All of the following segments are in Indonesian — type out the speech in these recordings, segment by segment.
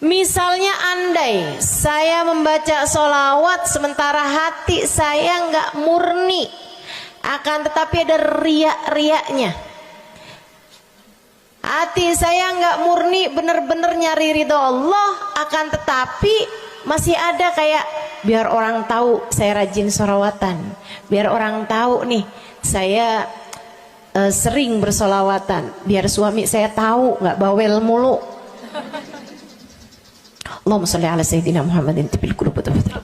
Misalnya andai saya membaca sholawat sementara hati saya nggak murni, akan tetapi ada riak-riaknya. Hati saya nggak murni bener-bener nyari ridho Allah, akan tetapi masih ada kayak biar orang tahu saya rajin sholawatan, biar orang tahu nih saya sering bersolawatan, biar suami saya tahu nggak bawel mulu. Allahumma sholli ala sayyidina Muhammadin tibil qulub wa tafaddal.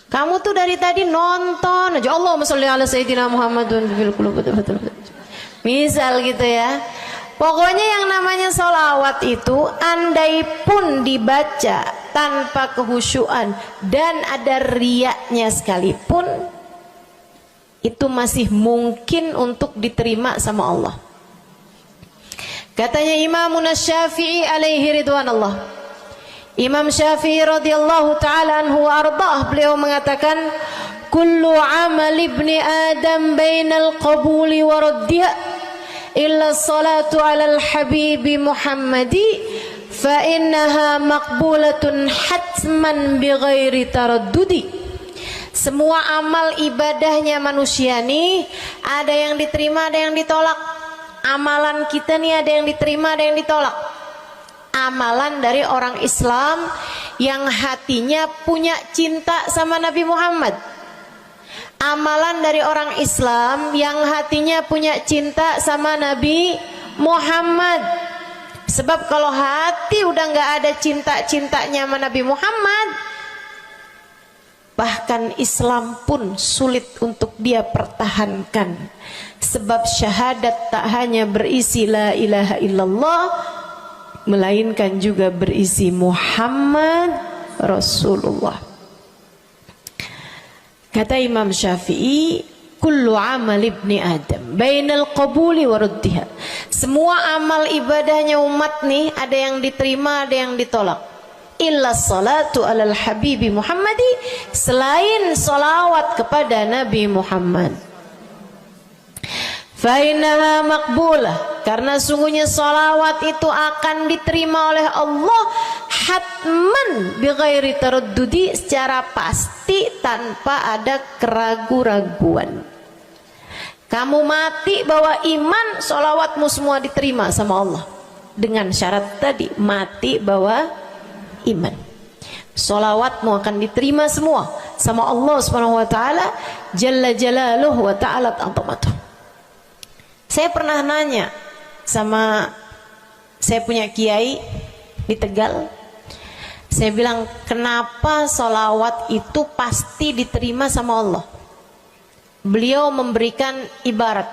Kamu tuh dari tadi nonton aja Allahumma sholli ala sayyidina Muhammadin tibil qulub wa tafaddal. Misal gitu ya. Pokoknya yang namanya sholawat itu andai pun dibaca tanpa kehusyuan dan ada riaknya sekalipun, itu masih mungkin untuk diterima sama Allah. Katanya Imam Syafi'i alaihi ridwanallah, Imam Syafi'i radhiyallahu ta'ala anhu wa ardhah, beliau mengatakan kullu amal ibni adam bainal qabuli wa raddiha illa salatu alal habibi Muhammadi fa innaha maqbulatun hatman bighairi taraddudi. Semua amal ibadahnya manusia nih ada yang diterima, ada yang ditolak. Amalan kita nih ada yang diterima, ada yang ditolak. Amalan dari orang Islam yang hatinya punya cinta sama Nabi Muhammad, amalan dari orang Islam yang hatinya punya cinta sama Nabi Muhammad. Sebab kalau hati udah nggak ada cinta-cintanya sama Nabi Muhammad, bahkan Islam pun sulit untuk dia pertahankan. Sebab syahadat tak hanya berisi la ilaha illallah, melainkan juga berisi Muhammad Rasulullah. Kata Imam Syafi'i, kullu amal ibni adam bainal qabuli wa raddiha. Semua amal ibadahnya umat nih ada yang diterima, ada yang ditolak. Illa salatu alal habibi Muhammadi, selain salawat kepada Nabi Muhammad. Fa innaha maqbulah, karena sungguhnya salawat itu akan diterima oleh Allah hatman bighairi taraddudi, secara pasti tanpa ada keraguan-raguan. Kamu mati bawa iman, salawatmu semua diterima sama Allah. Dengan syarat tadi, mati bawa iman, salawatmu akan diterima semua sama Allah Subhanahu wa taala jalla jalaluhu wa ta'ala azamatuh. Saya pernah nanya sama saya punya kiai di Tegal. Saya bilang, kenapa salawat itu pasti diterima sama Allah? Beliau memberikan ibarat.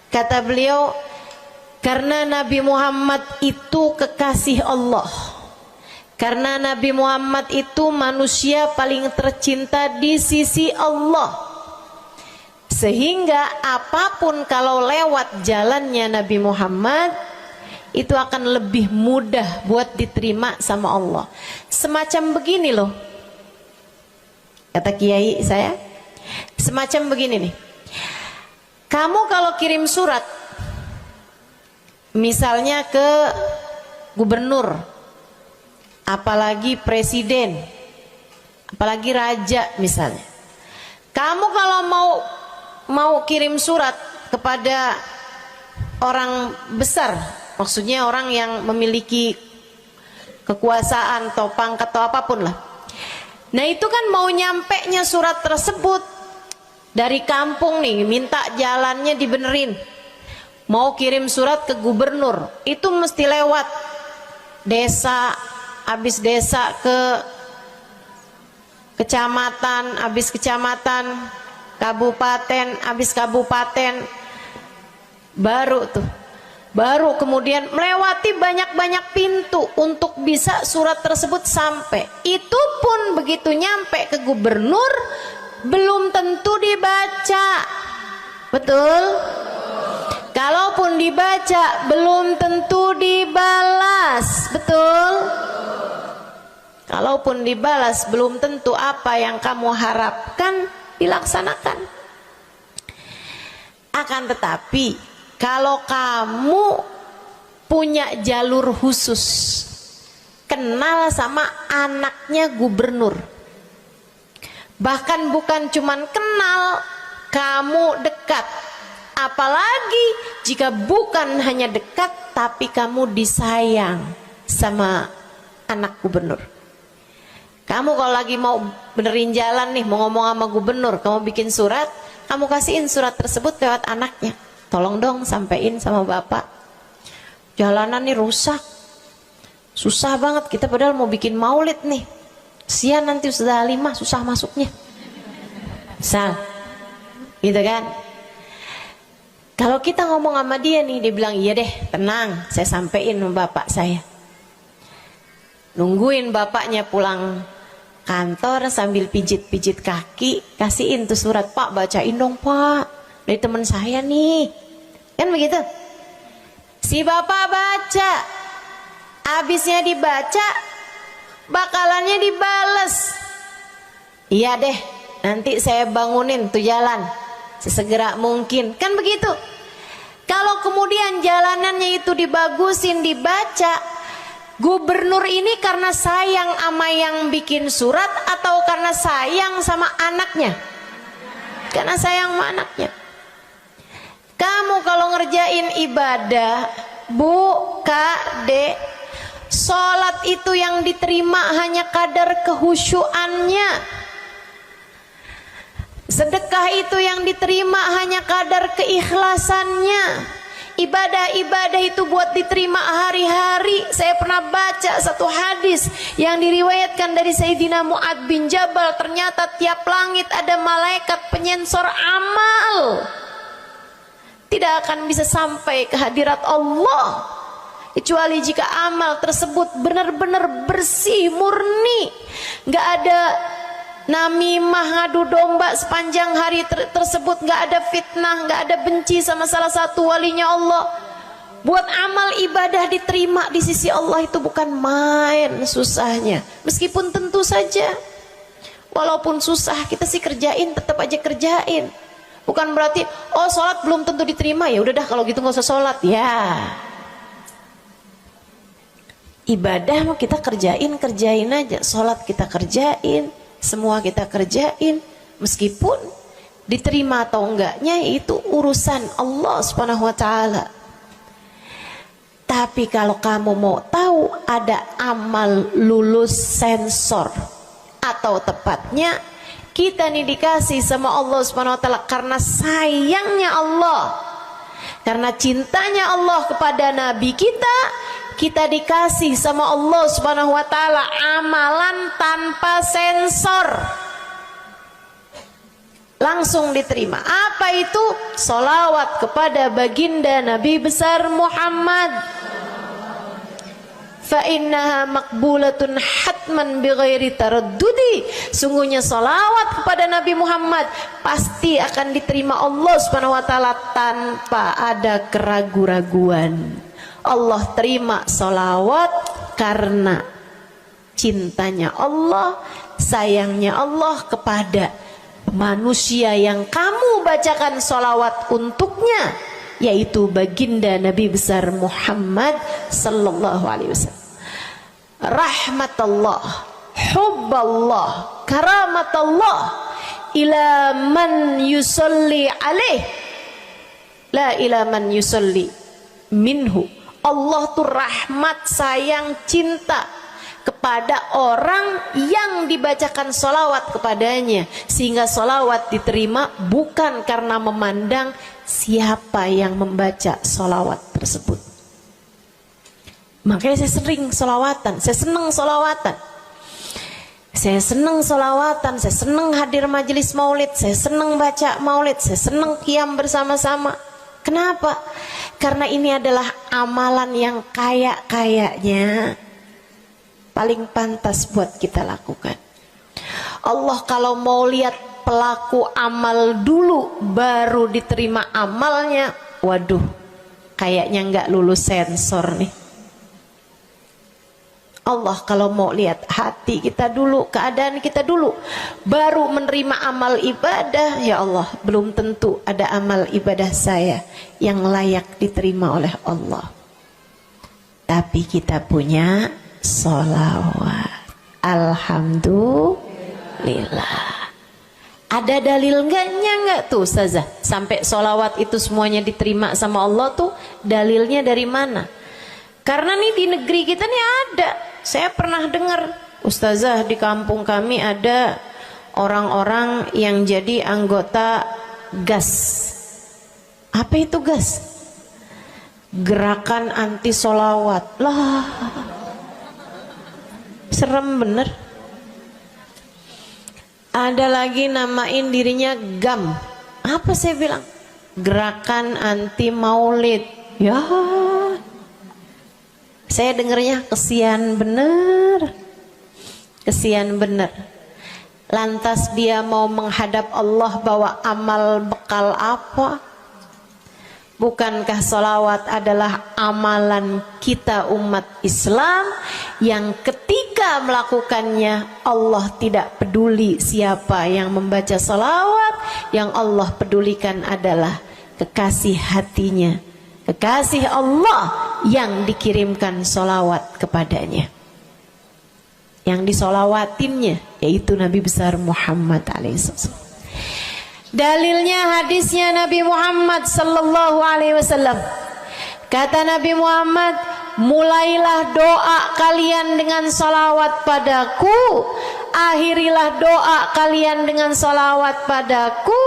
Kata beliau, karena Nabi Muhammad itu kekasih Allah. Karena Nabi Muhammad itu manusia paling tercinta di sisi Allah. Sehingga apapun kalau lewat jalannya Nabi Muhammad, itu akan lebih mudah buat diterima sama Allah. Semacam begini loh, kata kiai saya, semacam begini nih. Kamu kalau kirim surat misalnya ke gubernur, apalagi presiden, apalagi raja misalnya, kamu kalau mau kirim surat kepada orang besar, maksudnya orang yang memiliki kekuasaan atau pangkat atau apapun lah. Nah itu kan mau nyampe nya surat tersebut dari kampung nih, minta jalannya dibenerin, mau kirim surat ke gubernur, itu mesti lewat desa, habis desa ke kecamatan, habis kecamatan, kabupaten, habis kabupaten, baru kemudian melewati banyak-banyak pintu untuk bisa surat tersebut sampai. Itu pun begitu nyampe ke gubernur belum tentu dibaca, betul? Kalaupun dibaca belum tentu dibalas, betul? Kalaupun dibalas belum tentu apa yang kamu harapkan dilaksanakan. Akan tetapi kalau kamu punya jalur khusus, kenal sama anaknya gubernur. Bahkan bukan cuman kenal, kamu dekat. Apalagi jika bukan hanya dekat, tapi kamu disayang sama anak gubernur. Kamu kalau lagi mau benerin jalan nih, mau ngomong sama gubernur, kamu bikin surat, kamu kasihin surat tersebut lewat anaknya. Tolong dong sampein sama bapak, jalanan nih rusak, susah banget, kita padahal mau bikin maulid nih, sian nanti Ustazah Halimah susah masuknya, misal gitu kan. Kalau kita ngomong sama dia nih, dia bilang iya deh, tenang, saya sampein sama bapak saya. Nungguin bapaknya pulang kantor sambil pijit-pijit kaki, kasihin tuh surat, Pak bacain dong Pak, dari teman saya nih, kan begitu. Si bapak baca, abisnya dibaca, bakalannya dibales, iya deh, nanti saya bangunin tuh jalan sesegera mungkin, kan begitu. Kalau kemudian jalanannya itu dibagusin, dibaca, gubernur ini karena sayang sama yang bikin surat atau karena sayang sama anaknya? Karena sayang sama anaknya. Kamu kalau ngerjain ibadah, Bu, Kak, Dek, sholat itu yang diterima hanya kadar kehusyuannya. Sedekah itu yang diterima hanya kadar keikhlasannya. Ibadah-ibadah itu buat diterima hari-hari. Saya pernah baca satu hadis yang diriwayatkan dari Sayyidina Mu'ad bin Jabal. Ternyata tiap langit ada malaikat penyensor amal, tidak akan bisa sampai ke hadirat Allah kecuali jika amal tersebut benar-benar bersih, murni, nggak ada namimah, ngadu domba sepanjang hari tersebut, nggak ada fitnah, nggak ada benci sama salah satu walinya Allah. Buat amal ibadah diterima di sisi Allah itu bukan main susahnya. Meskipun tentu saja walaupun susah, kita sih kerjain, tetap aja kerjain. Bukan berarti oh sholat belum tentu diterima, ya udah dah kalau gitu nggak usah sholat. Ya, ibadah mau kita kerjain aja, sholat kita kerjain, semua kita kerjain, meskipun diterima atau enggaknya itu urusan Allah Subhanahu wa taala. Tapi kalau kamu mau tahu, ada amal lulus sensor, atau tepatnya kita nih dikasih sama Allah Subhanahu wa taala karena sayangnya Allah, karena cintanya Allah kepada nabi kita, kita dikasih sama Allah Subhanahu wa taala amalan tanpa sensor, langsung diterima. Apa itu? Sholawat kepada baginda Nabi besar Muhammad. Fa innaha maqbulatun hatman bighairi taraddudi. Sungguhnya sholawat kepada Nabi Muhammad pasti akan diterima Allah Subhanahu wa taala tanpa ada keraguan-raguan. Allah terima sholawat karena cintanya Allah, sayangnya Allah kepada manusia yang kamu bacakan sholawat untuknya, yaitu baginda Nabi besar Muhammad sallallahu alaihi wasallam. Rahmatullah, hubballah, karamatullah ila man yusalli alaih, la ila man yusalli minhu. Allah tuh rahmat, sayang, cinta kepada orang yang dibacakan sholawat kepadanya, sehingga sholawat diterima bukan karena memandang siapa yang membaca sholawat tersebut. Makanya saya sering sholawatan, saya senang sholawatan, saya senang sholawatan, saya senang hadir majelis maulid, saya senang baca maulid, saya senang qiyam bersama-sama. Kenapa? Karena ini adalah amalan yang kayaknya paling pantas buat kita lakukan. Allah kalau mau lihat pelaku amal dulu baru diterima amalnya, waduh, kayaknya nggak lulus sensor nih. Allah kalau mau lihat hati kita dulu, keadaan kita dulu, baru menerima amal ibadah, ya Allah, belum tentu ada amal ibadah saya yang layak diterima oleh Allah. tapi kita punya sholawat. Alhamdulillah. Ada dalil enggak tuh Ustazah? Sampai sholawat itu semuanya diterima sama Allah tuh dalilnya dari mana? Karena nih di negeri kita nih ada. Saya pernah dengar Ustazah, di kampung kami ada orang-orang yang jadi anggota GAS. Apa itu GAS? Gerakan anti sholawat. Lah, serem bener. Ada lagi namain dirinya GAM. Apa saya bilang? Gerakan anti maulid. Ya, saya dengernya kesian bener. Kesian bener. Lantas dia mau menghadap Allah bawa amal bekal apa? Bukankah sholawat adalah amalan kita umat Islam yang ketika melakukannya Allah tidak peduli siapa yang membaca sholawat, yang Allah pedulikan adalah kekasih hatinya, kekasih Allah yang dikirimkan sholawat kepadanya, yang disolawatinnya yaitu Nabi besar Muhammad alaihissalam. Dalilnya hadisnya Nabi Muhammad sallallahu alaihi wasallam. Kata Nabi Muhammad, mulailah doa kalian dengan salawat padaku, akhirilah doa kalian dengan salawat padaku,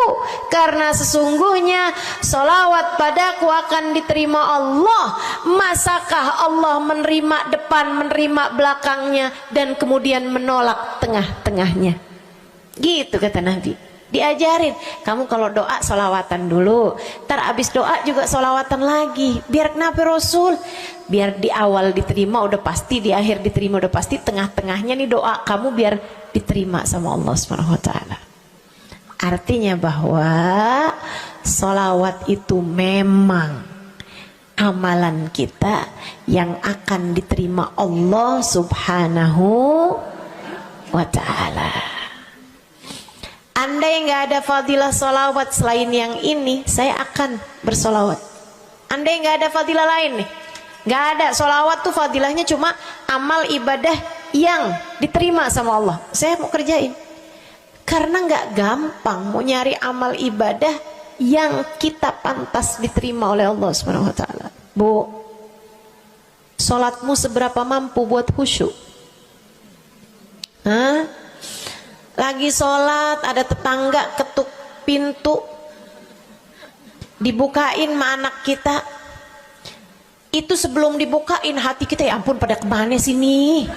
karena sesungguhnya salawat padaku akan diterima Allah. Masakah Allah menerima depan, menerima belakangnya, dan kemudian menolak tengah-tengahnya? Gitu kata Nabi. Diajarin, kamu kalau doa solawatan dulu, ntar abis doa juga solawatan lagi. Biar kenapa Rasul? Biar di awal diterima udah pasti, di akhir diterima udah pasti, tengah-tengahnya nih doa kamu biar diterima sama Allah SWT. Artinya bahwa solawat itu memang amalan kita yang akan diterima Allah Subhanahu wa ta'ala. Andai nggak ada fadilah solawat selain yang ini, saya akan bersolawat. Andai nggak ada fadilah lain nih, nggak ada solawat tuh fadilahnya cuma amal ibadah yang diterima sama Allah. Saya mau kerjain, karena nggak gampang mau nyari amal ibadah yang kita pantas diterima oleh Allah Subhanahu Wa Taala. Bu, solatmu seberapa mampu buat khusyuk? Hah? Lagi sholat, ada tetangga ketuk pintu, dibukain sama anak kita. Itu sebelum dibukain hati kita, ya ampun pada kemana sini?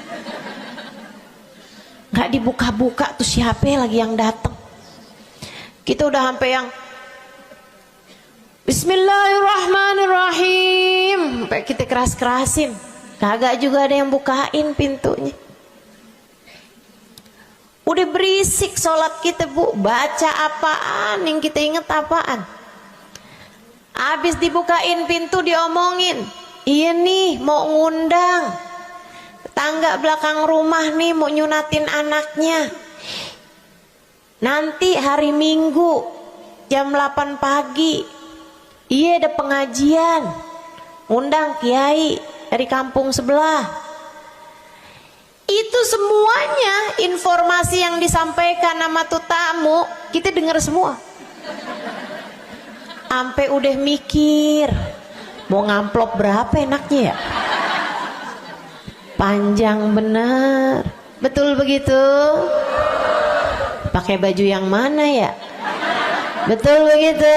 Gak dibuka-buka tuh siapa lagi yang datang? Kita udah sampai yang Bismillahirrahmanirrahim, sampai kita keras-kerasin, kagak juga ada yang bukain pintunya. Udah berisik sholat kita, Bu. Baca apaan, yang kita inget apaan? Habis dibukain pintu diomongin, iya nih mau ngundang tetangga belakang rumah nih, mau nyunatin anaknya. Nanti hari Minggu jam 8 pagi, iya ada pengajian, ngundang kiai dari kampung sebelah. Itu semuanya informasi yang disampaikan sama tuh tamu, kita dengar semua. Sampai udah mikir, mau ngamplop berapa enaknya ya? Panjang bener. Betul begitu? Pakai baju yang mana ya? Betul begitu?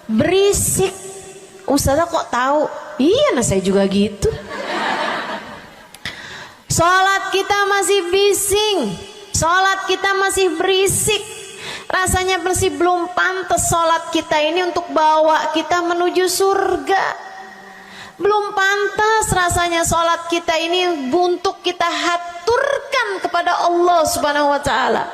Berisik. Ustazah kok tahu? Iya, nah saya juga gitu. Sholat kita masih bising, sholat kita masih berisik. Rasanya masih belum pantas sholat kita ini untuk bawa kita menuju surga. Belum pantas rasanya sholat kita ini untuk kita haturkan kepada Allah Subhanahu wa ta'ala.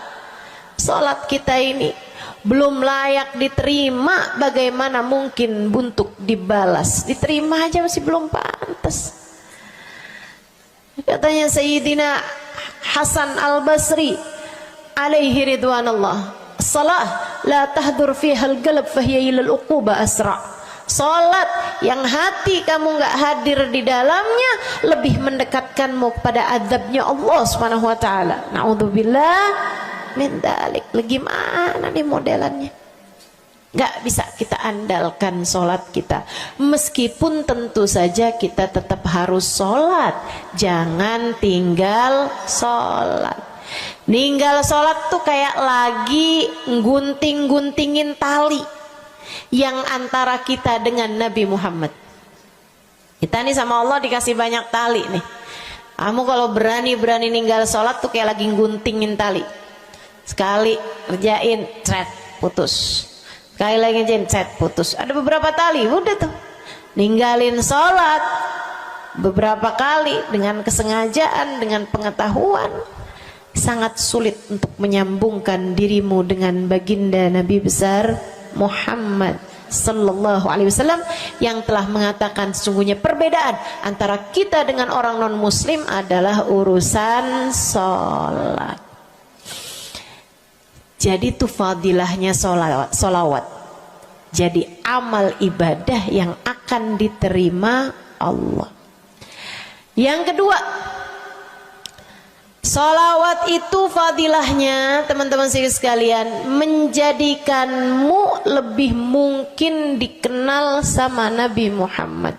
Sholat kita ini belum layak diterima, bagaimana mungkin untuk dibalas? Diterima aja masih belum pantas. Katanya Sayyidina Hasan Al-Basri alaihi ridwanullah, salah la tahdur fiha al-qalb fahiya ila al-uquba asra. Salat yang hati kamu nggak hadir di dalamnya lebih mendekatkanmu kepada azabnya Allah Subhanahu wa taala. Naudzubillah min dzalik. Gimana nih modelannya? Nggak bisa kita andalkan sholat kita, meskipun tentu saja kita tetap harus sholat. Jangan tinggal sholat. Ninggal sholat tuh kayak lagi gunting-guntingin tali yang antara kita dengan Nabi Muhammad. Kita nih sama Allah dikasih banyak tali nih. Kamu kalau berani-berani ninggal sholat tuh kayak lagi guntingin tali. Sekali kerjain, cret, putus. Sekali lagi cret, putus. Ada beberapa tali, udah tuh. Ninggalin sholat beberapa kali dengan kesengajaan, dengan pengetahuan, sangat sulit untuk menyambungkan dirimu dengan baginda Nabi besar Muhammad sallallahu alaihi wasallam yang telah mengatakan sesungguhnya perbedaan antara kita dengan orang non muslim adalah urusan sholat. Jadi itu fadilahnya sholawat. Jadi amal ibadah yang akan diterima Allah. Yang kedua, sholawat itu fadilahnya teman-teman sekalian menjadikanmu lebih mungkin dikenal sama Nabi Muhammad.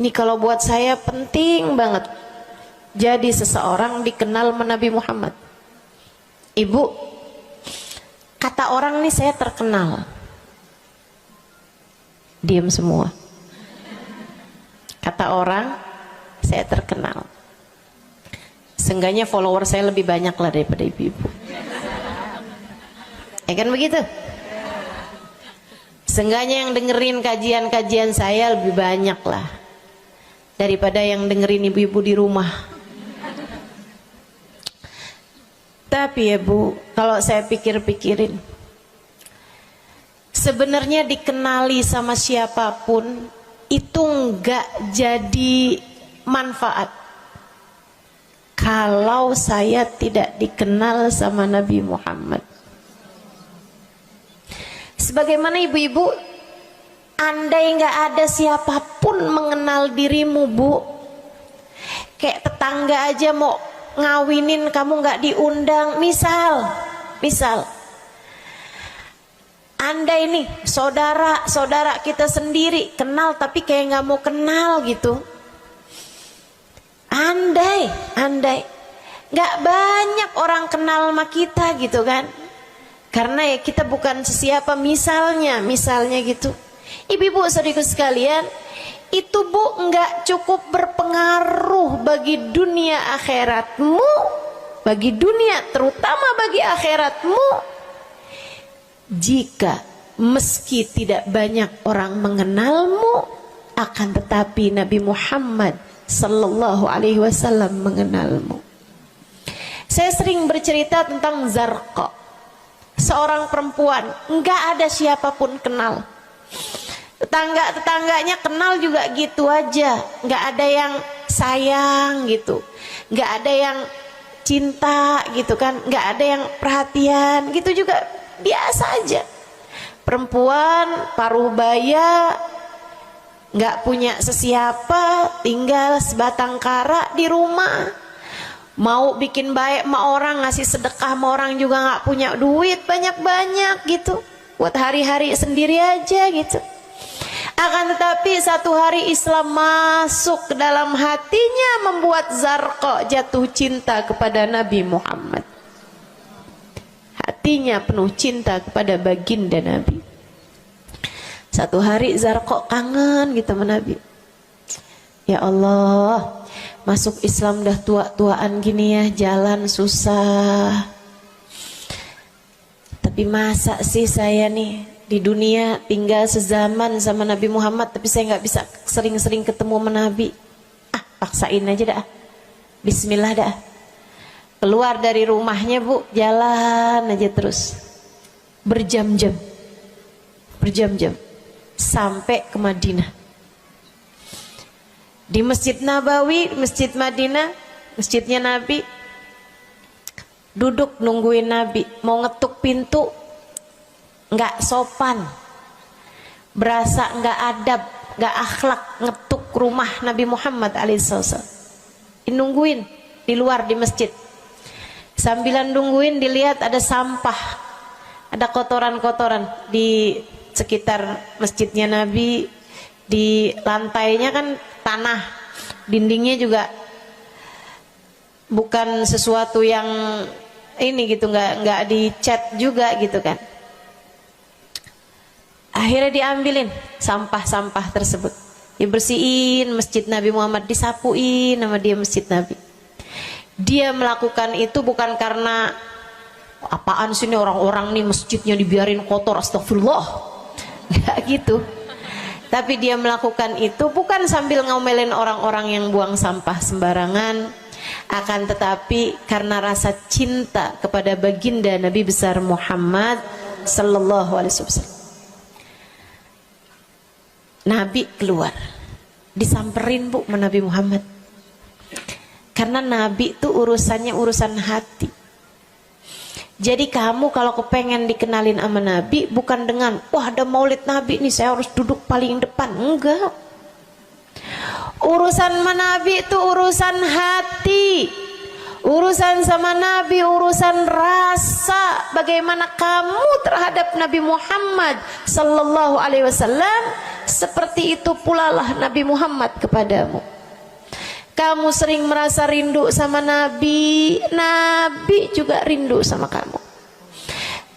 Ini kalau buat saya penting banget. Jadi seseorang dikenal sama Nabi Muhammad. Ibu, kata orang nih saya terkenal. Diam semua. Kata orang saya terkenal. Seenggaknya follower saya lebih banyak lah daripada ibu-ibu. Ya kan begitu? Seenggaknya yang dengerin kajian-kajian saya lebih banyak lah daripada yang dengerin ibu-ibu di rumah. Tapi ya Bu, kalau saya pikir-pikirin, sebenarnya dikenali sama siapapun itu enggak jadi manfaat kalau saya tidak dikenal sama Nabi Muhammad. Sebagaimana ibu-ibu, andai enggak ada siapapun mengenal dirimu Bu, kayak tetangga aja mau ngawinin kamu nggak diundang, misal andai nih saudara kita sendiri kenal tapi kayak nggak mau kenal gitu, andai nggak banyak orang kenal sama kita gitu kan, karena ya kita bukan sesiapa, misalnya gitu. Ibu-ibu saudaraku sekalian, itu Bu enggak cukup berpengaruh bagi dunia akhiratmu, bagi dunia terutama bagi akhiratmu, jika meski tidak banyak orang mengenalmu, akan tetapi Nabi Muhammad sallallahu alaihi wasallam mengenalmu. Saya sering bercerita tentang Zarqa, seorang perempuan enggak ada siapapun kenal. Tetangganya kenal juga gitu aja, nggak ada yang sayang gitu, nggak ada yang cinta gitu kan, nggak ada yang perhatian gitu juga, biasa aja. Perempuan paruh baya, nggak punya sesiapa, tinggal sebatang kara di rumah, mau bikin baik sama orang, ngasih sedekah sama orang juga nggak punya duit banyak-banyak gitu, buat hari-hari sendiri aja gitu. Akan tetapi satu hari Islam masuk ke dalam hatinya, membuat Zarqa jatuh cinta kepada Nabi Muhammad. Hatinya penuh cinta kepada baginda Nabi. Satu hari Zarqa kangen gitu sama Nabi. Ya Allah, masuk Islam dah tua-tuaan gini ya, jalan susah. Tapi masa sih saya nih di dunia tinggal sezaman sama Nabi Muhammad, tapi saya nggak bisa sering-sering ketemu sama Nabi. Paksain aja dah, bismillah dah. Keluar dari rumahnya Bu, jalan aja terus berjam-jam sampai ke Madinah. Di Masjid Nabawi, Masjid Madinah, masjidnya Nabi, duduk nungguin Nabi. Mau ngetuk pintu nggak sopan, berasa nggak adab, nggak akhlak, ngetuk rumah Nabi Muhammad alaihissalam. Nungguin di luar di masjid. Sambilan nungguin dilihat ada sampah, ada kotoran-kotoran di sekitar masjidnya Nabi. Di lantainya kan tanah, dindingnya juga bukan sesuatu yang ini gitu, nggak dicat juga gitu kan. Akhirnya diambilin sampah-sampah tersebut, dibersihin masjid Nabi Muhammad, disapuin sama dia masjid Nabi. Dia melakukan itu bukan karena apaan sih nih orang-orang nih masjidnya dibiarin kotor, astagfirullah, nggak gitu. Tapi dia melakukan itu bukan sambil ngomelin orang-orang yang buang sampah sembarangan, akan tetapi karena rasa cinta kepada baginda Nabi besar Muhammad sallallahu alaihi wasallam. Nabi keluar, disamperin bu sama Nabi Muhammad, karena Nabi itu urusannya urusan hati. Jadi kamu kalau kepengen dikenalin sama Nabi bukan dengan wah ada maulid Nabi nih saya harus duduk paling depan, enggak. Urusan sama Nabi itu urusan hati. Urusan sama Nabi urusan rasa, bagaimana kamu terhadap Nabi Muhammad sallallahu alaihi wasallam, seperti itu pula lah Nabi Muhammad kepadamu. Kamu sering merasa rindu sama Nabi, Nabi juga rindu sama kamu.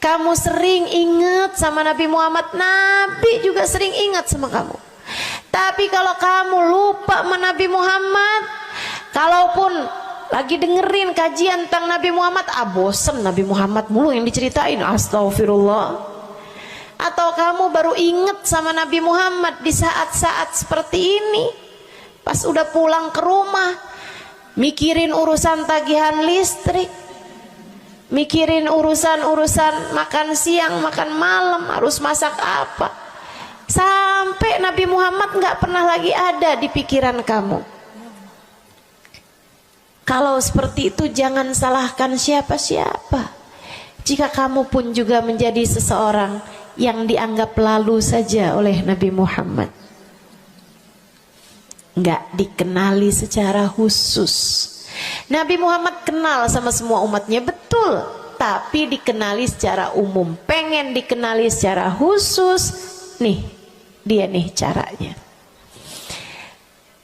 Kamu sering ingat sama Nabi Muhammad, Nabi juga sering ingat sama kamu. Tapi kalau kamu lupa sama Nabi Muhammad, kalaupun lagi dengerin kajian tentang Nabi Muhammad, bosen Nabi Muhammad mulu yang diceritain, astagfirullah. Atau kamu baru ingat sama Nabi Muhammad di saat-saat seperti ini, pas udah pulang ke rumah, mikirin urusan tagihan listrik, mikirin urusan makan siang, makan malam, harus masak apa, sampai Nabi Muhammad nggak pernah lagi ada di pikiran kamu. Kalau seperti itu jangan salahkan siapa-siapa. Jika kamu pun juga menjadi seseorang yang dianggap lalu saja oleh Nabi Muhammad, nggak dikenali secara khusus. Nabi Muhammad kenal sama semua umatnya, betul, tapi dikenali secara umum. Pengen dikenali secara khusus, nih dia nih caranya.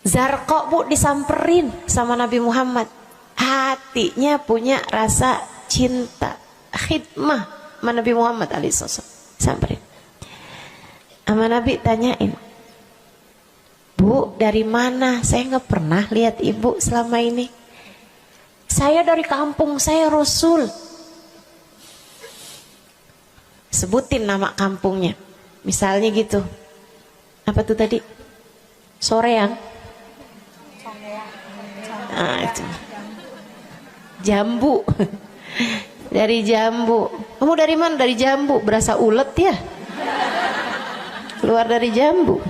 Zarqa bu disamperin sama Nabi Muhammad, hatinya punya rasa cinta, khidmah sama Nabi Muhammad alaihissalam. Samperin sama Nabi, tanyain, Bu, dari mana? Saya nggak pernah lihat ibu selama ini. Saya dari kampung saya, Rasul. Sebutin nama kampungnya, misalnya gitu. Apa tuh tadi? Soreang. Nah, itu. Jambu. Dari Jambu. Kamu dari mana? Dari Jambu. Berasa ulet ya? Keluar dari Jambu.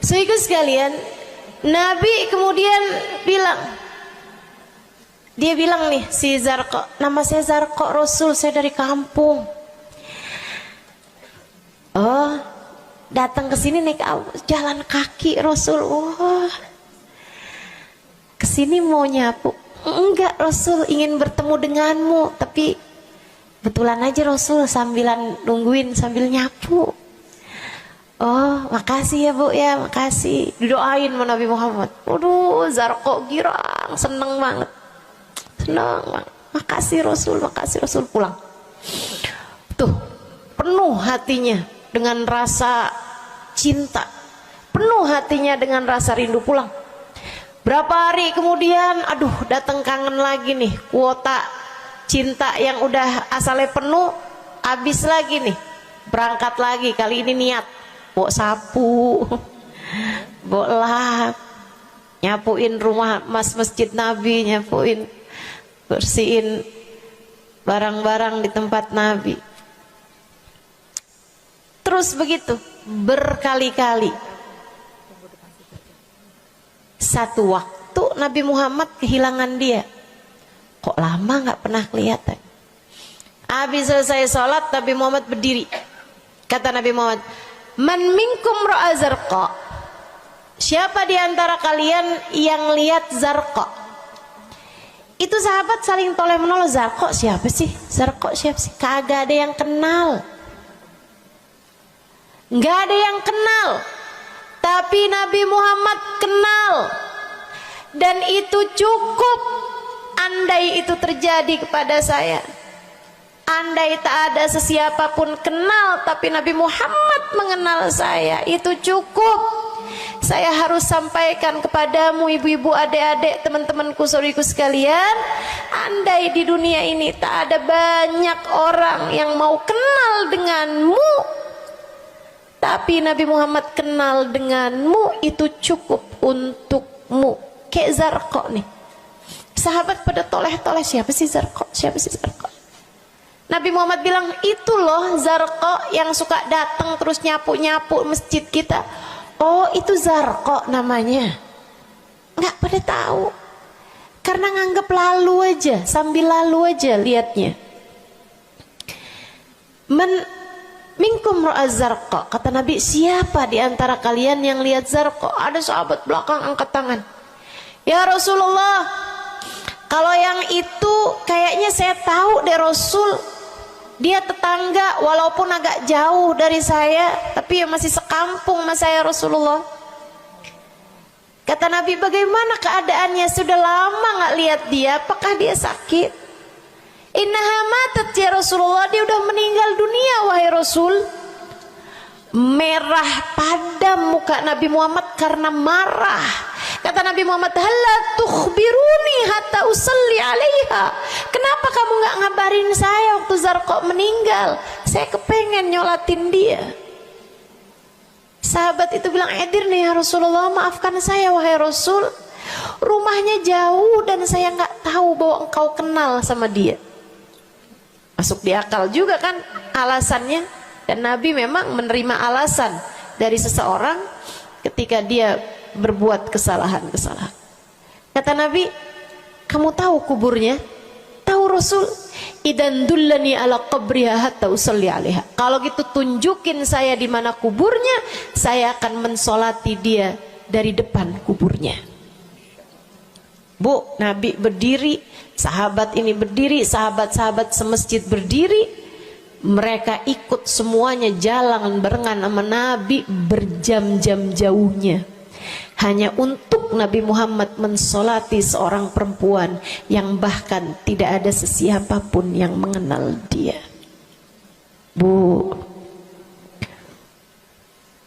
Saudara sekalian, Nabi kemudian bilang, dia bilang nih si Zarqa, nama saya Zarqa Rasul, saya dari kampung. Oh, datang ke sini naik jalan kaki Rasul. Wah, kesini mau nyapu? Enggak Rasul, ingin bertemu denganmu, tapi betulan aja Rasul sambilan nungguin sambil nyapu. Oh, makasih ya Bu ya, makasih. Didoain sama Nabi Muhammad. Waduh, Zarqa girang, seneng banget. Seneng banget. Makasih Rasul pulang. Tuh, penuh hatinya dengan rasa cinta. Penuh hatinya dengan rasa rindu pulang. Berapa hari kemudian, aduh datang kangen lagi nih. Kuota cinta yang udah asalnya penuh, habis lagi nih. Berangkat lagi, kali ini niat. Bawa sapu, bawa lap, nyapuin rumah masjid Nabi, nyapuin, bersihin barang-barang di tempat Nabi. Terus begitu berkali-kali. Satu waktu Nabi Muhammad kehilangan dia. Kok lama nggak pernah kelihatan? Habis selesai sholat, Nabi Muhammad berdiri. Kata Nabi Muhammad, man minkum ra'a zarqa. Siapa di antara kalian yang lihat zarqa? Itu sahabat saling toleh menolong. Zarqa siapa sih? Zarqa siapa sih? Kagak ada yang kenal. Nggak ada yang kenal. Tapi Nabi Muhammad kenal. Dan itu cukup. Andai itu terjadi kepada saya, andai tak ada sesiapa pun kenal, tapi Nabi Muhammad mengenal saya, itu cukup. Saya harus sampaikan kepadamu ibu-ibu, adik-adik, teman-temanku, saudariku sekalian, andai di dunia ini tak ada banyak orang yang mau kenal denganmu, tapi Nabi Muhammad kenal denganmu, itu cukup untukmu. Kayak Zarqa nih, sahabat pada toleh-toleh, siapa sih Zarqa? Siapa sih Zarqa? Nabi Muhammad bilang, itu loh Zarqa yang suka datang terus nyapu-nyapu masjid kita. Oh, itu Zarqa namanya. Nggak pada tahu, karena nganggep lalu aja, sambil lalu aja liatnya. Minkum ra'a Zarqa. Kata Nabi, siapa di antara kalian yang lihat Zarqa? Ada sahabat belakang angkat tangan. Ya Rasulullah, kalau yang itu kayaknya saya tahu deh Rasul. Dia tetangga walaupun agak jauh dari saya, tapi ya masih sekampung sama saya Rasulullah. Kata Nabi, bagaimana keadaannya? Sudah lama nggak lihat dia. Apakah dia sakit? Innaha matat ya Rasulullah. Dia udah meninggal dunia wahai Rasul. Merah padam muka Nabi Muhammad karena marah. Kata Nabi Muhammad, halla tukhbiruni hatta usalli alaiha. Kenapa kamu nggak ngabarin saya waktu Zarqa meninggal? Saya kepengen nyolatin dia. Sahabat itu bilang, edir nih ya Rasulullah, maafkan saya wahai Rasul. Rumahnya jauh dan saya nggak tahu bahwa engkau kenal sama dia. Masuk di akal juga kan alasannya. Dan Nabi memang menerima alasan dari seseorang ketika dia berbuat kesalahan-kesalahan. Kata Nabi, kamu tahu kuburnya? Tahu Rasul? Idan dullani ala qabriha hatta usalli alaiha. Kalau gitu tunjukin saya di mana kuburnya, saya akan mensolati dia dari depan kuburnya. Bu, Nabi berdiri, sahabat ini berdiri, sahabat-sahabat semasjid berdiri. Mereka ikut semuanya jalan barengan sama Nabi berjam-jam jauhnya, hanya untuk Nabi Muhammad mensolati seorang perempuan yang bahkan tidak ada sesiapa pun yang mengenal dia. Bu,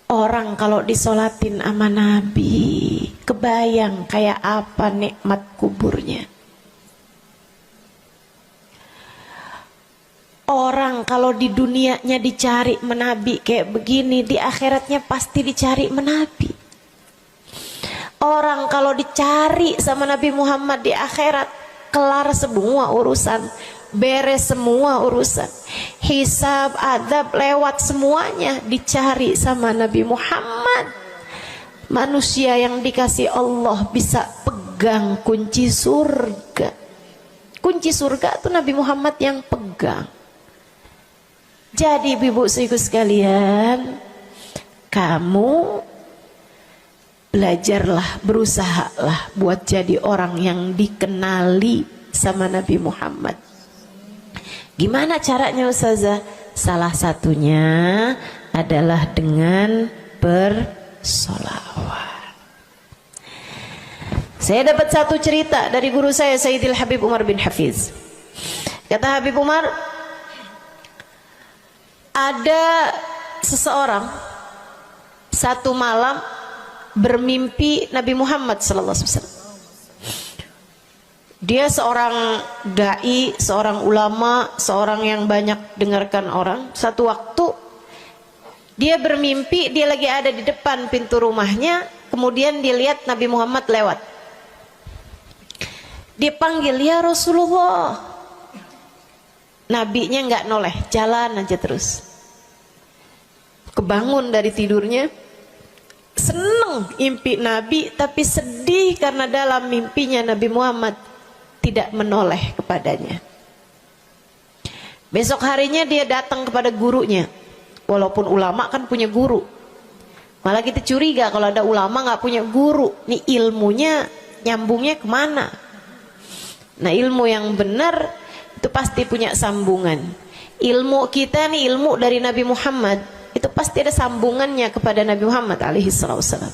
orang kalau disolatin sama Nabi, kebayang kayak apa nikmat kuburnya. Orang kalau di dunianya dicari menabi kayak begini, di akhiratnya pasti dicari menabi. Orang kalau dicari sama Nabi Muhammad di akhirat, kelar semua urusan, beres semua urusan, hisab, adab lewat semuanya, dicari sama Nabi Muhammad. Manusia yang dikasih Allah bisa pegang kunci surga. Kunci surga itu Nabi Muhammad yang pegang. Jadi ibu-ibu saudaraku sekalian, kamu belajarlah, berusahalah buat jadi orang yang dikenali sama Nabi Muhammad. Gimana caranya Ustazah? Salah satunya adalah dengan bersolawat. Saya dapat satu cerita dari guru saya, Sayyidil Habib Umar bin Hafiz. Kata Habib Umar, ada seseorang satu malam bermimpi Nabi Muhammad SAW. Dia seorang dai, seorang ulama, seorang yang banyak dengarkan orang. Satu waktu dia bermimpi, dia lagi ada di depan pintu rumahnya, kemudian dia lihat Nabi Muhammad lewat. Dia panggil, ya Rasulullah. Nabinya nggak noleh, jalan aja terus. Kebangun dari tidurnya, seneng impi Nabi, tapi sedih karena dalam mimpinya Nabi Muhammad tidak menoleh kepadanya. Besok harinya dia datang kepada gurunya. Walaupun ulama kan punya guru. Malah kita curiga kalau ada ulama nggak punya guru. Nih ilmunya nyambungnya kemana? Nah ilmu yang benar itu pasti punya sambungan. Ilmu kita nih ilmu dari Nabi Muhammad itu pasti ada sambungannya kepada Nabi Muhammad alaihi wasallam.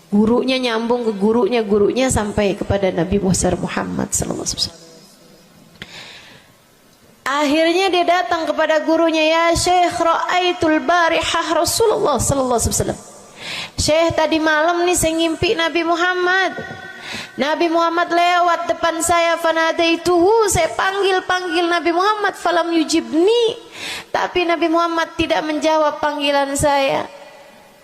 Gurunya nyambung ke gurunya sampai kepada Nabi Muhammad sallallahu alaihi wasallam. Akhirnya dia datang kepada gurunya, ya Syekh, ra'aitul barihah Rasulullah sallallahu alaihi wasallam. Syekh, tadi malam nih saya ngimpi Nabi Muhammad. Nabi Muhammad lewat depan saya, fanadaituhu, saya panggil Nabi Muhammad, falam yujibni. Tapi Nabi Muhammad tidak menjawab panggilan saya.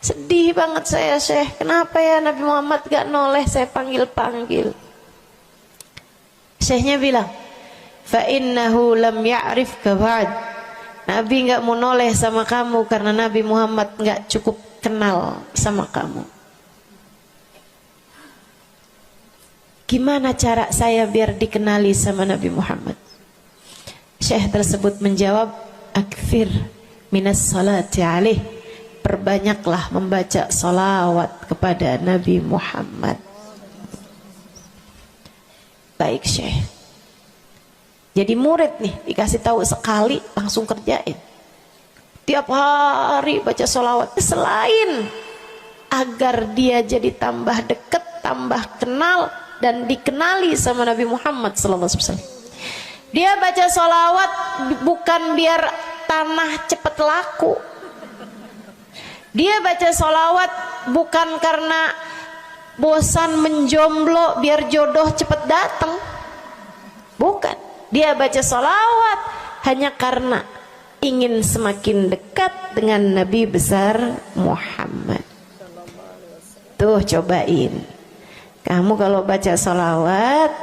Sedih banget saya, Syekh. Kenapa ya Nabi Muhammad gak noleh saya panggil-panggil? Syekhnya bilang, fa innahu lam ya'rifka ba'd. Nabi gak mau noleh sama kamu karena Nabi Muhammad gak cukup kenal sama kamu. Gimana cara saya biar dikenali sama Nabi Muhammad? Syekh tersebut menjawab, akfir minas salati alaih. Perbanyaklah membaca salawat kepada Nabi Muhammad. Baik Syekh. Jadi murid nih dikasih tahu sekali langsung kerjain. Tiap hari baca salawat. Selain agar dia jadi tambah dekat, tambah kenal dan dikenali sama Nabi Muhammad sallallahu alaihi wasallam. Dia baca salawat bukan biar tanah cepat laku. Dia baca salawat bukan karena bosan menjomblo biar jodoh cepat datang. Bukan. Dia baca salawat hanya karena ingin semakin dekat dengan Nabi besar Muhammad. Tuh cobain. Kamu kalau baca salawat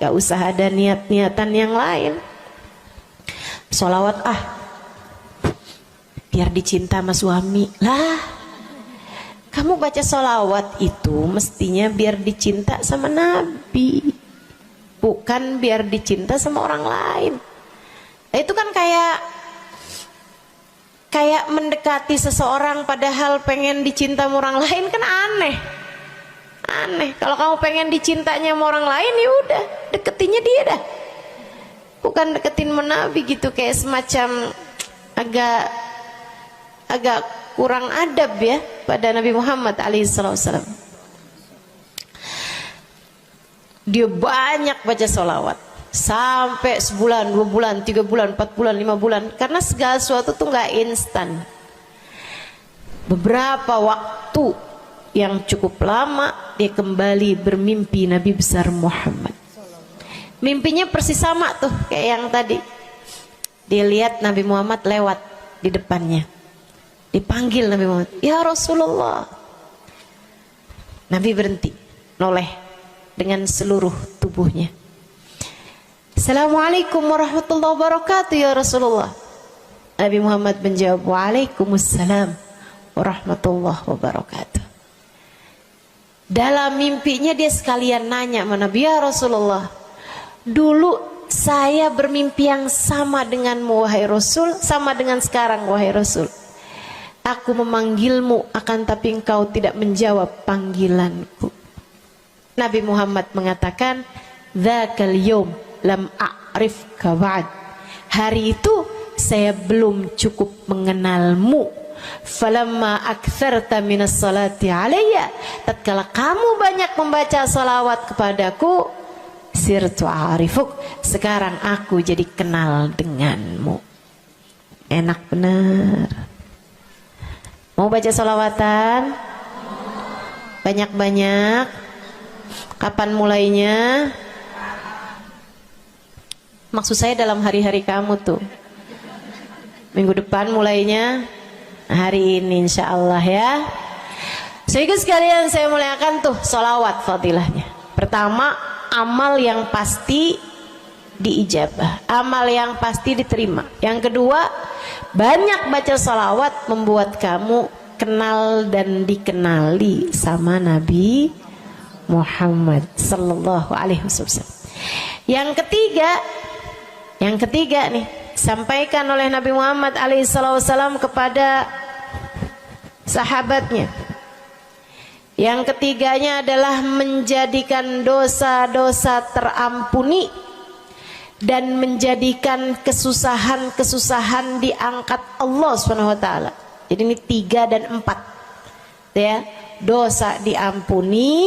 gak usah ada niat-niatan yang lain. Salawat biar dicinta sama suami lah. Kamu baca sholawat itu mestinya biar dicinta sama Nabi, bukan biar dicinta sama orang lain. Itu kan kayak mendekati seseorang padahal pengen dicinta sama orang lain, kan aneh. Kalau kamu pengen dicintanya sama orang lain, ya udah deketinnya dia dah, bukan deketin sama Nabi gitu. Kayak semacam agak kurang adab ya pada Nabi Muhammad alaihissalam. Dia banyak baca sholawat sampai sebulan, 2 bulan, 3 bulan, 4 bulan, 5 bulan, karena segala sesuatu tuh nggak instan. Beberapa waktu yang cukup lama dia kembali bermimpi Nabi besar Muhammad. Mimpinya persis sama tuh kayak yang tadi. Dia lihat Nabi Muhammad lewat di depannya. Dipanggil Nabi Muhammad, ya Rasulullah. Nabi berhenti, noleh dengan seluruh tubuhnya. Assalamualaikum warahmatullahi wabarakatuh ya Rasulullah. Nabi Muhammad menjawab, waalaikumsalam warahmatullahi wabarakatuh. Dalam mimpinya dia sekalian nanya sama Nabi, ya Rasulullah, dulu saya bermimpi yang sama denganmu wahai Rasul, sama dengan sekarang wahai Rasul. Aku memanggilmu akan tapi engkau tidak menjawab panggilanku. Nabi Muhammad mengatakan, dzakal yaum lam a'rifka ba'd. Hari itu saya belum cukup mengenalmu. Falamma aktsarta minas salati alayya, tatkala kamu banyak membaca salawat kepadaku, sirtu a'rifuk, sekarang aku jadi kenal denganmu. Enak benar. Mau baca salawatan? Banyak-banyak. Kapan mulainya? Maksud saya dalam hari-hari kamu tuh. Minggu depan mulainya, hari ini insya Allah ya. Sehingga sekalian saya muliakan tuh salawat fadilahnya. Pertama, amal yang pasti diijabah, amal yang pasti diterima. Yang kedua, banyak baca salawat membuat kamu kenal dan dikenali sama Nabi Muhammad sallallahu alaihi wasallam. Yang ketiga nih, disampaikan oleh Nabi Muhammad alaihissalam kepada sahabatnya. Yang ketiganya adalah menjadikan dosa-dosa terampuni dan menjadikan kesusahan-kesusahan diangkat Allah SWT. Jadi ini 3 dan 4 ya. Dosa diampuni,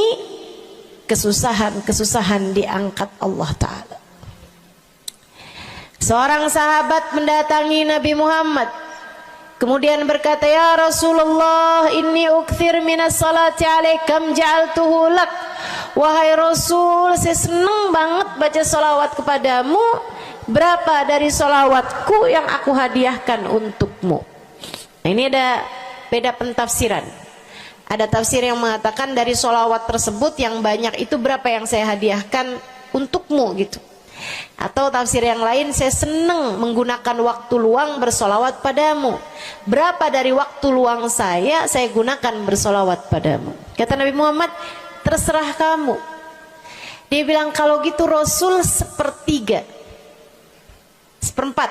kesusahan-kesusahan diangkat Allah Ta'ala. Seorang sahabat mendatangi Nabi Muhammad, kemudian berkata, ya Rasulullah, inni ukthir minas salati alaikam ja'altuhu lak. Wahai Rasul, saya senang banget baca salawat kepadamu. Berapa dari salawatku yang aku hadiahkan untukmu? Nah, ini ada beda pentafsiran. Ada tafsir yang mengatakan dari salawat tersebut yang banyak itu berapa yang saya hadiahkan untukmu gitu. Atau tafsir yang lain, saya senang menggunakan waktu luang bersolawat padamu. Berapa dari waktu luang saya gunakan bersolawat padamu. Kata Nabi Muhammad, terserah kamu. Dia bilang, kalau gitu Rasul 1/3, 1/4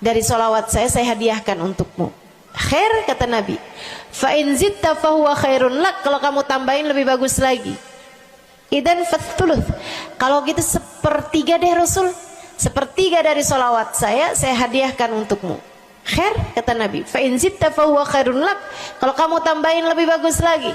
dari solawat saya hadiahkan untukmu. Khair, kata Nabi. Fa in zitta fahuwa khairun lak. Kalau kamu tambahin lebih bagus lagi. Idan fathuluth. Kalau gitu 1/3 deh Rasul. 1/3 dari solawat saya hadiahkan untukmu. Khair, kata Nabi. Fa in zitta fahuwa khairun lak. Kalau kamu tambahin lebih bagus lagi.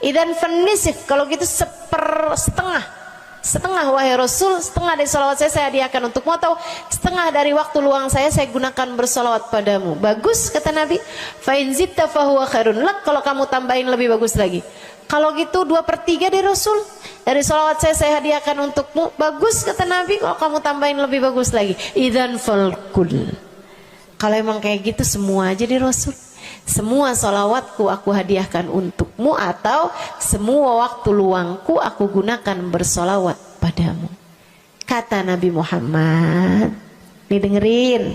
Idan fannisif. Kalau gitu 1/2. Setengah wahai Rasul, setengah dari salawat saya hadiahkan untukmu, atau setengah dari waktu luang saya gunakan bersalawat padamu. Bagus, kata Nabi. Fa in zitta fahuwa khairun lak. Kalau kamu tambahin lebih bagus lagi. Kalau gitu 2/3 dari Rasul, dari salawat saya hadiahkan untukmu. Bagus, kata Nabi. Kalau kamu tambahin lebih bagus lagi. Idzan falkul. Kalau emang kayak gitu semua aja di Rasul. Semua salawatku aku hadiahkan untukmu, atau semua waktu luangku aku gunakan bersolawat padamu. Kata Nabi Muhammad, didengerin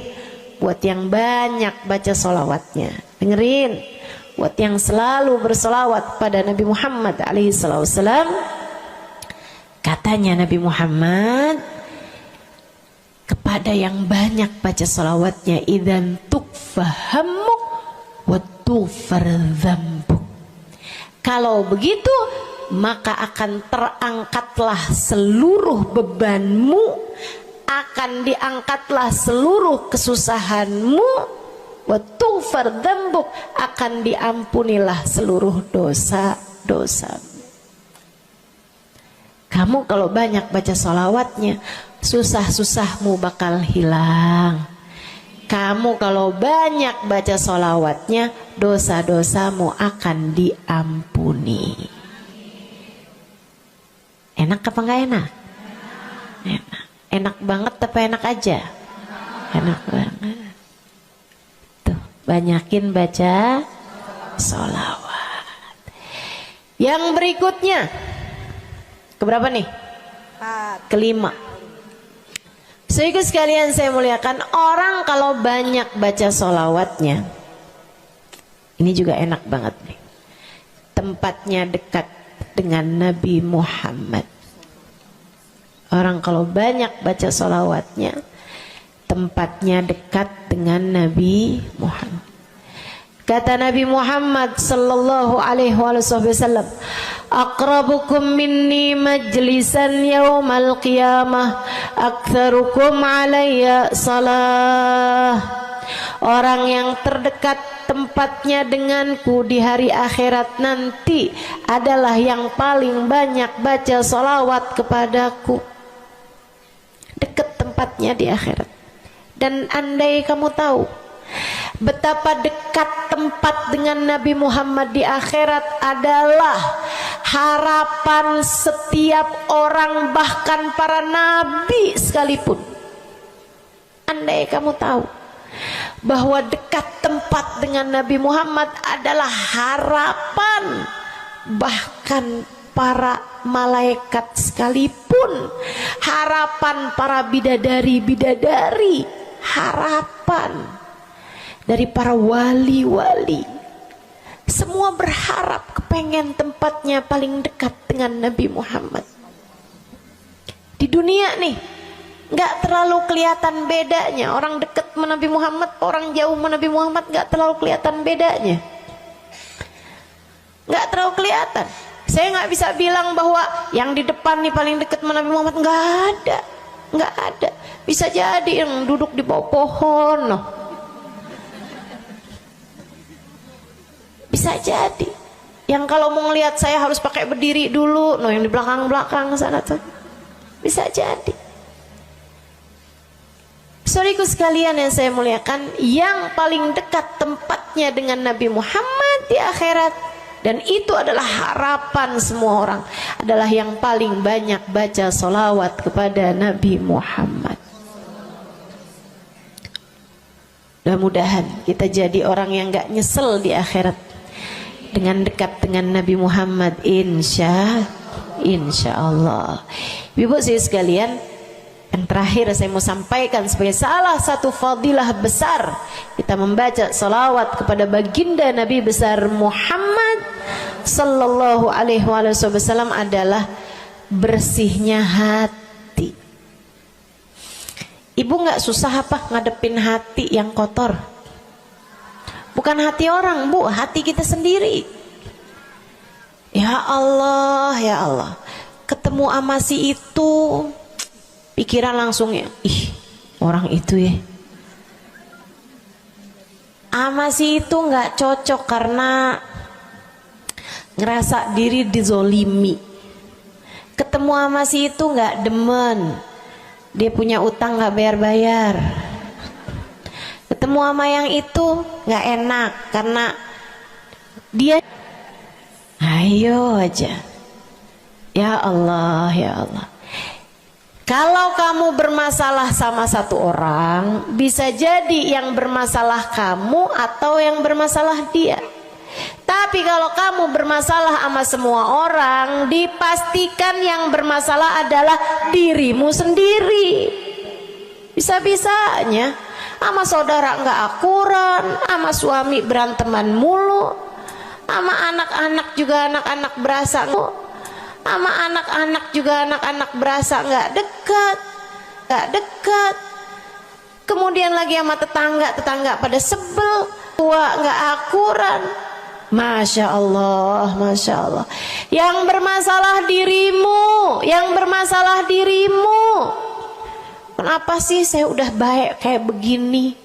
buat yang banyak baca solawatnya, dengerin buat yang selalu bersolawat pada Nabi Muhammad alaihissalam. Katanya Nabi Muhammad kepada yang banyak baca solawatnya, idzan tukfahamuk watufar dzambuk. Kalau begitu maka akan terangkatlah seluruh bebanmu, akan diangkatlah seluruh kesusahanmu, watufar dzambuk, akan diampunilah seluruh dosa-dosamu. Kamu kalau banyak baca salawatnya, susah-susahmu bakal hilang. Kamu kalau banyak baca solawatnya, dosa-dosamu akan diampuni. Enak apa enggak enak? Enak. Enak banget apa enak aja? Enak banget. Tuh, banyakin baca solawat. Yang berikutnya, keberapa nih? 4. Kelima. Sehingga sekalian saya muliakan, orang kalau banyak baca solawatnya, ini juga enak banget nih. Tempatnya dekat dengan Nabi Muhammad. Orang kalau banyak baca solawatnya, tempatnya dekat dengan Nabi Muhammad. Kata Nabi Muhammad sallallahu alaihi wasallam, aqrabukum minni majlisan yaumal qiyamah aktsarukum alayya salah. Orang yang terdekat tempatnya denganku di hari akhirat nanti adalah yang paling banyak baca salawat kepadaku. Dekat tempatnya di akhirat. Dan andai kamu tahu betapa dekat tempat dengan Nabi Muhammad di akhirat adalah harapan setiap orang, bahkan para nabi sekalipun. Andai kamu tahu bahwa dekat tempat dengan Nabi Muhammad adalah harapan bahkan para malaikat sekalipun, harapan para bidadari-bidadari, harapan dari para wali-wali, semua berharap kepengen tempatnya paling dekat dengan Nabi Muhammad. Di dunia nih nggak terlalu kelihatan bedanya. Orang dekat sama Nabi Muhammad, orang jauh sama Nabi Muhammad nggak terlalu kelihatan bedanya. Nggak terlalu kelihatan. Saya nggak bisa bilang bahwa yang di depan nih paling dekat sama Nabi Muhammad, nggak ada, nggak ada. Bisa jadi yang duduk di bawah pohon, loh. Bisa jadi. Yang kalau mau ngelihat saya harus pakai berdiri dulu, no, yang di belakang-belakang sana tuh. Bisa jadi. Saudaraku sekalian yang saya muliakan, yang paling dekat tempatnya dengan Nabi Muhammad di akhirat, dan itu adalah harapan semua orang, adalah yang paling banyak baca sholawat kepada Nabi Muhammad. Mudah-mudahan kita jadi orang yang gak nyesel di akhirat dengan dekat dengan Nabi Muhammad, insya Allah. Ibu saya sekalian, yang terakhir saya mau sampaikan sebagai salah satu fadilah besar kita membaca salawat kepada baginda Nabi besar Muhammad sallallahu alaihi wasallam adalah bersihnya hati. Ibu nggak susah apa ngadepin hati yang kotor? Bukan hati orang, Bu, hati kita sendiri. Ya Allah, ya Allah, ketemu sama si itu, pikiran langsungnya, ih, orang itu ya, sama si itu nggak cocok karena ngerasa diri dizolimi. Ketemu sama si itu nggak demen, dia punya utang nggak bayar-bayar. Ketemu sama yang itu nggak enak karena dia, ayo aja. Ya Allah, ya Allah. Kalau kamu bermasalah sama satu orang, bisa jadi yang bermasalah kamu atau yang bermasalah dia. Tapi kalau kamu bermasalah sama semua orang, dipastikan yang bermasalah adalah dirimu sendiri. Bisa-bisanya sama saudara nggak akuran, sama suami beranteman mulu, sama anak-anak juga anak-anak berasa, sama anak-anak juga anak-anak berasa nggak dekat. Kemudian lagi sama tetangga pada sebel, tua nggak akuran. Masya Allah, Masya Allah. Yang bermasalah dirimu. Kenapa sih saya udah baik kayak begini,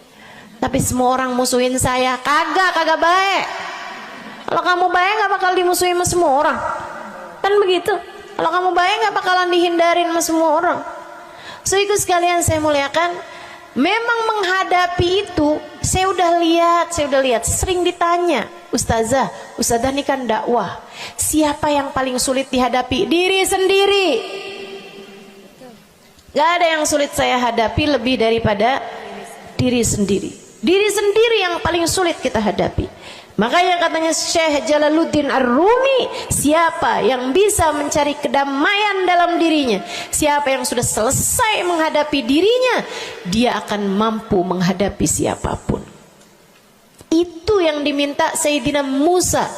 tapi semua orang musuhin saya? Kagak baik. Kalau kamu baik nggak bakal dimusuhin sama semua orang, kan begitu. Kalau kamu baik nggak bakalan dihindarin sama semua orang. So ikut sekalian saya muliakan, memang menghadapi itu saya udah lihat, sering ditanya, Ustazah ini kan dakwah, siapa yang paling sulit dihadapi? Diri sendiri. Gak ada yang sulit saya hadapi lebih daripada diri sendiri. Diri sendiri yang paling sulit kita hadapi. Makanya katanya Syekh Jalaluddin Ar-Rumi, siapa yang bisa mencari kedamaian dalam dirinya, siapa yang sudah selesai menghadapi dirinya, dia akan mampu menghadapi siapapun. Itu yang diminta Sayyidina Musa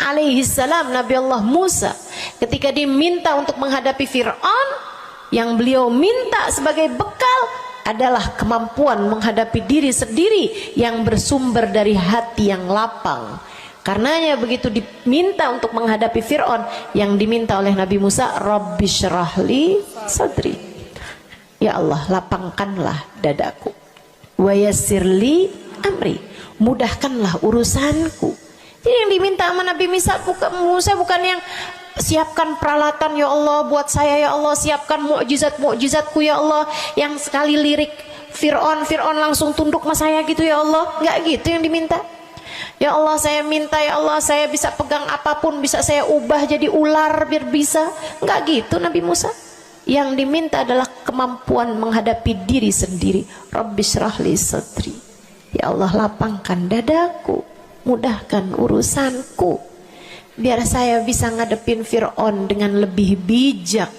alaihi salam, Nabi Allah Musa, ketika diminta untuk menghadapi Fir'aun. Yang beliau minta sebagai bekal adalah kemampuan menghadapi diri sendiri yang bersumber dari hati yang lapang. Karenanya begitu diminta untuk menghadapi Fir'aun, yang diminta oleh Nabi Musa, Rabbi syrahli sadri, ya Allah lapangkanlah dadaku, wa yassirli amri, mudahkanlah urusanku. Jadi yang diminta sama Nabi Musa bukan yang siapkan peralatan ya Allah buat saya, ya Allah siapkan mukjizatku ya Allah, yang sekali lirik Fir'aun langsung tunduk sama saya gitu ya Allah. Nggak gitu yang diminta. Ya Allah saya minta, ya Allah saya bisa pegang apapun, bisa saya ubah jadi ular biar bisa. Nggak gitu Nabi Musa. Yang diminta adalah kemampuan menghadapi diri sendiri. Rabbi syrahli sadri, ya Allah lapangkan dadaku, mudahkan urusanku, biar saya bisa ngadepin Fir'aun dengan lebih bijak,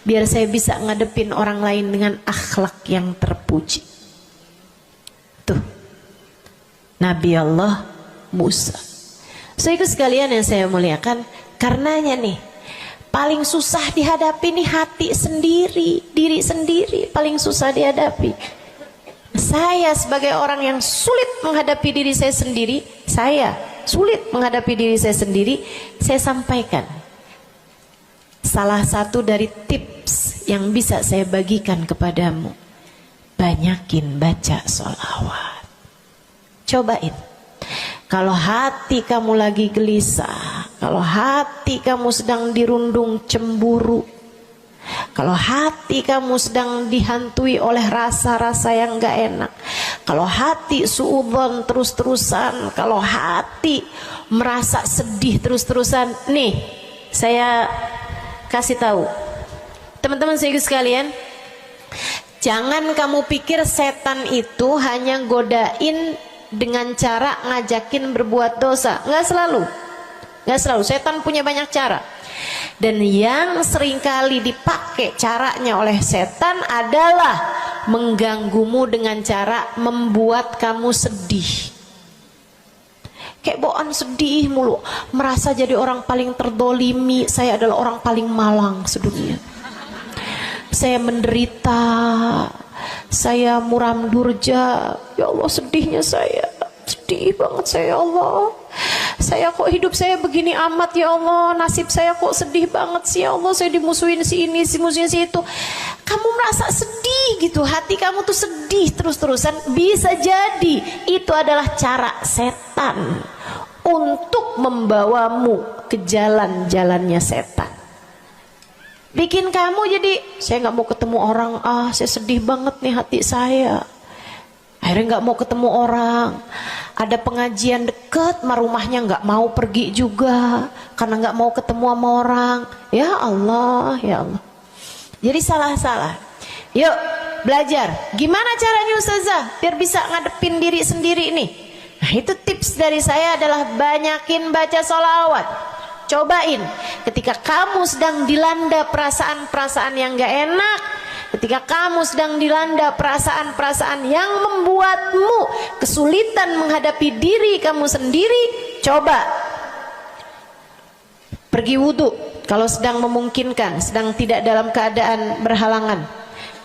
biar saya bisa ngadepin orang lain dengan akhlak yang terpuji. Tuh Nabi Allah Musa. So ikut sekalian yang saya muliakan, karenanya nih, Paling susah dihadapi nih hati sendiri, diri sendiri paling susah dihadapi. Saya sebagai orang yang sulit menghadapi diri saya sendiri, saya sampaikan salah satu dari tips yang bisa saya bagikan kepadamu. Banyakin baca sholawat. Cobain. Kalau hati kamu lagi gelisah, kalau hati kamu sedang dirundung cemburu, kalau hati kamu sedang dihantui oleh rasa-rasa yang gak enak, kalau hati suudzon terus-terusan, kalau hati merasa sedih terus-terusan, nih saya kasih tahu teman-teman saudara sekalian, jangan kamu pikir setan itu hanya godain dengan cara ngajakin berbuat dosa. Nggak selalu. Setan punya banyak cara. Dan yang seringkali dipakai caranya oleh setan adalah mengganggumu dengan cara membuat kamu sedih. Kayak bawaan sedih mulu, merasa jadi orang paling terdolimi. Saya adalah orang paling malang sedunia. Saya menderita, saya muram durja, ya Allah sedihnya saya, sedih banget saya ya Allah. Saya kok hidup saya begini amat ya Allah, nasib saya kok sedih banget sih ya Allah, saya dimusuhin si ini, si musuhin si itu. Kamu merasa sedih gitu, hati kamu tuh sedih terus-terusan, bisa jadi itu adalah cara setan untuk membawamu ke jalan-jalannya setan. Bikin kamu jadi, saya nggak mau ketemu orang, saya sedih banget nih hati saya. Akhirnya nggak mau ketemu orang. Ada pengajian deket, rumahnya nggak mau pergi juga karena nggak mau ketemu sama orang. Ya Allah, ya Allah. Jadi salah-salah. Yuk belajar. Gimana caranya Ustazah biar bisa ngadepin diri sendiri nih? Nah itu tips dari saya adalah banyakin baca sholawat. Cobain ketika kamu sedang dilanda perasaan-perasaan yang gak enak, ketika kamu sedang dilanda perasaan-perasaan yang membuatmu kesulitan menghadapi diri kamu sendiri, coba pergi wudhu kalau sedang memungkinkan, sedang tidak dalam keadaan berhalangan.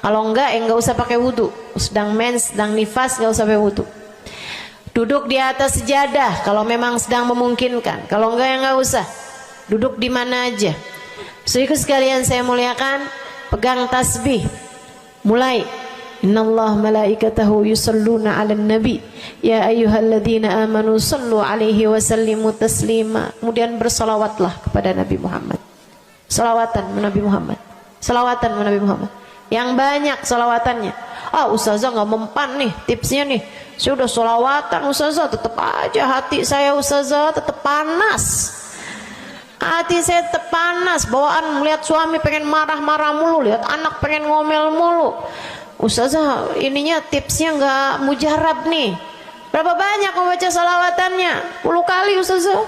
Kalau enggak, enggak usah pakai wudhu. Sedang mens, sedang nifas, enggak usah pakai wudhu. Duduk di atas sejadah kalau memang sedang memungkinkan. Kalau enggak, ya enggak usah. Duduk di mana aja. Saudaraku sekalian saya muliakan, pegang tasbih. Mulai. Innallaha malaikatahu yusalluna 'alan nabi ya ayyuhalladzina amanu sallu 'alaihi wa sallimu taslima. Kemudian berselawatlah kepada Nabi Muhammad. Selawatan Nabi Muhammad. Selawatan Nabi Muhammad. Yang banyak selawatannya. Ustazah nggak mempan nih tipsnya nih. Saya udah selawatan Ustazah, tetap aja hati saya Ustazah tetap panas. Hati saya tetap panas, bawaan melihat suami pengen marah-marah mulu, lihat anak pengen ngomel mulu. Ustazah ininya tipsnya nggak mujarab nih. Berapa banyak membaca salawatannya? 10 kali Ustazah.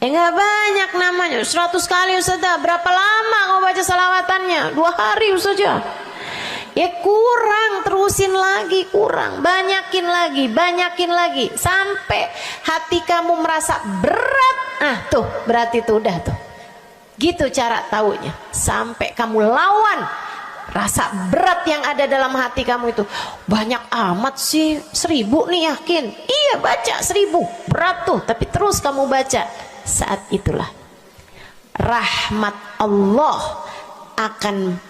Nggak banyak namanya, 100 kali Ustazah. Berapa lama kamu baca salawatannya? 2 hari Ustazah. Ya kurang, terusin lagi, kurang, banyakin lagi sampai hati kamu merasa berat. Tuh berarti tuh udah tuh. Gitu cara taunya. Sampai kamu lawan rasa berat yang ada dalam hati kamu itu. Banyak amat sih, 1000 nih yakin. Iya baca 1000, berat tuh, tapi terus kamu baca. Saat itulah rahmat Allah akan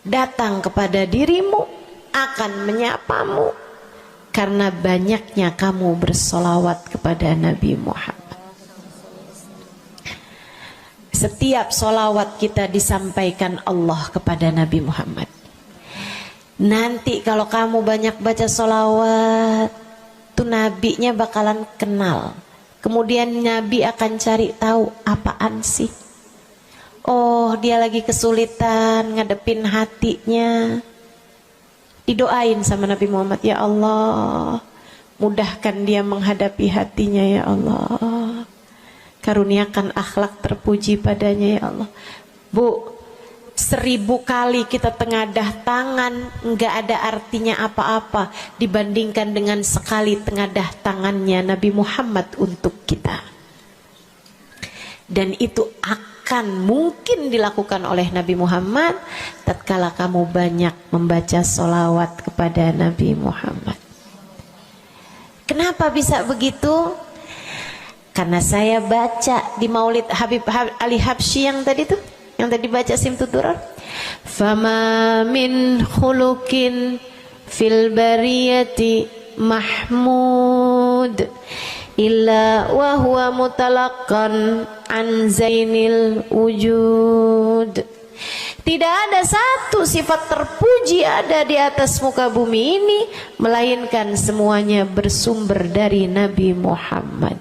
datang kepada dirimu, akan menyapamu karena banyaknya kamu bersolawat kepada Nabi Muhammad. Setiap solawat kita disampaikan Allah kepada Nabi Muhammad. Nanti kalau kamu banyak baca solawat, tuh nabinya bakalan kenal. Kemudian Nabi akan cari tahu apaan sih. Oh dia lagi kesulitan ngadepin hatinya, didoain sama Nabi Muhammad, ya Allah mudahkan dia menghadapi hatinya ya Allah, karuniakan akhlak terpuji padanya ya Allah. Bu, 1000 kali kita tengadah tangan nggak ada artinya apa-apa dibandingkan dengan sekali tengadah tangannya Nabi Muhammad untuk kita. Dan itu akan mungkin dilakukan oleh Nabi Muhammad tatkala kamu banyak membaca sholawat kepada Nabi Muhammad. Kenapa bisa begitu? Karena saya baca di Maulid Habib Ali Habsyi yang tadi tuh, yang tadi baca Simtud Durar. Fama min khuluqin fil bariyati mahmud illa wa huwa mutalaqqan an zainil wujud. Tidak ada satu sifat terpuji ada di atas muka bumi ini melainkan semuanya bersumber dari Nabi Muhammad.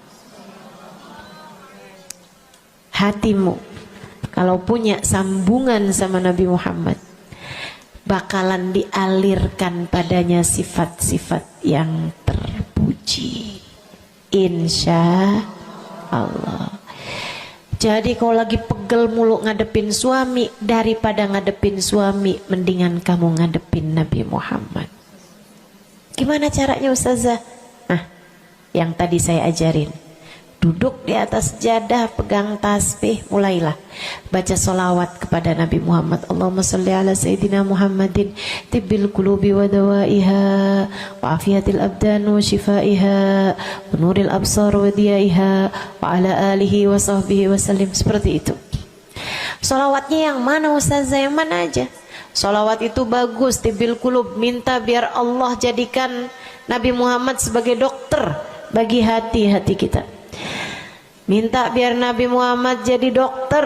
Hatimu kalau punya sambungan sama Nabi Muhammad bakalan dialirkan padanya sifat-sifat yang terpuji, insya Allah. Jadi kalau lagi pegel mulu ngadepin suami, daripada ngadepin suami mendingan kamu ngadepin Nabi Muhammad. Gimana caranya Ustazah? Nah, yang tadi saya ajarin. Duduk di atas jadah, pegang tasbih, mulailah baca solawat kepada Nabi Muhammad. Allahumma salli ala Sayyidina Muhammadin tibbil qulubi wa dawaiha wa afiyatil abdan wa shifaiha wa nuril absar wa diyaiha wa ala alihi wa sahbihi wa sallim. Seperti itu. Solawatnya yang mana Ustazah? Yang mana aja? Solawat itu bagus, tibbil qulub, minta biar Allah jadikan Nabi Muhammad sebagai dokter bagi hati-hati kita. Minta biar Nabi Muhammad jadi dokter,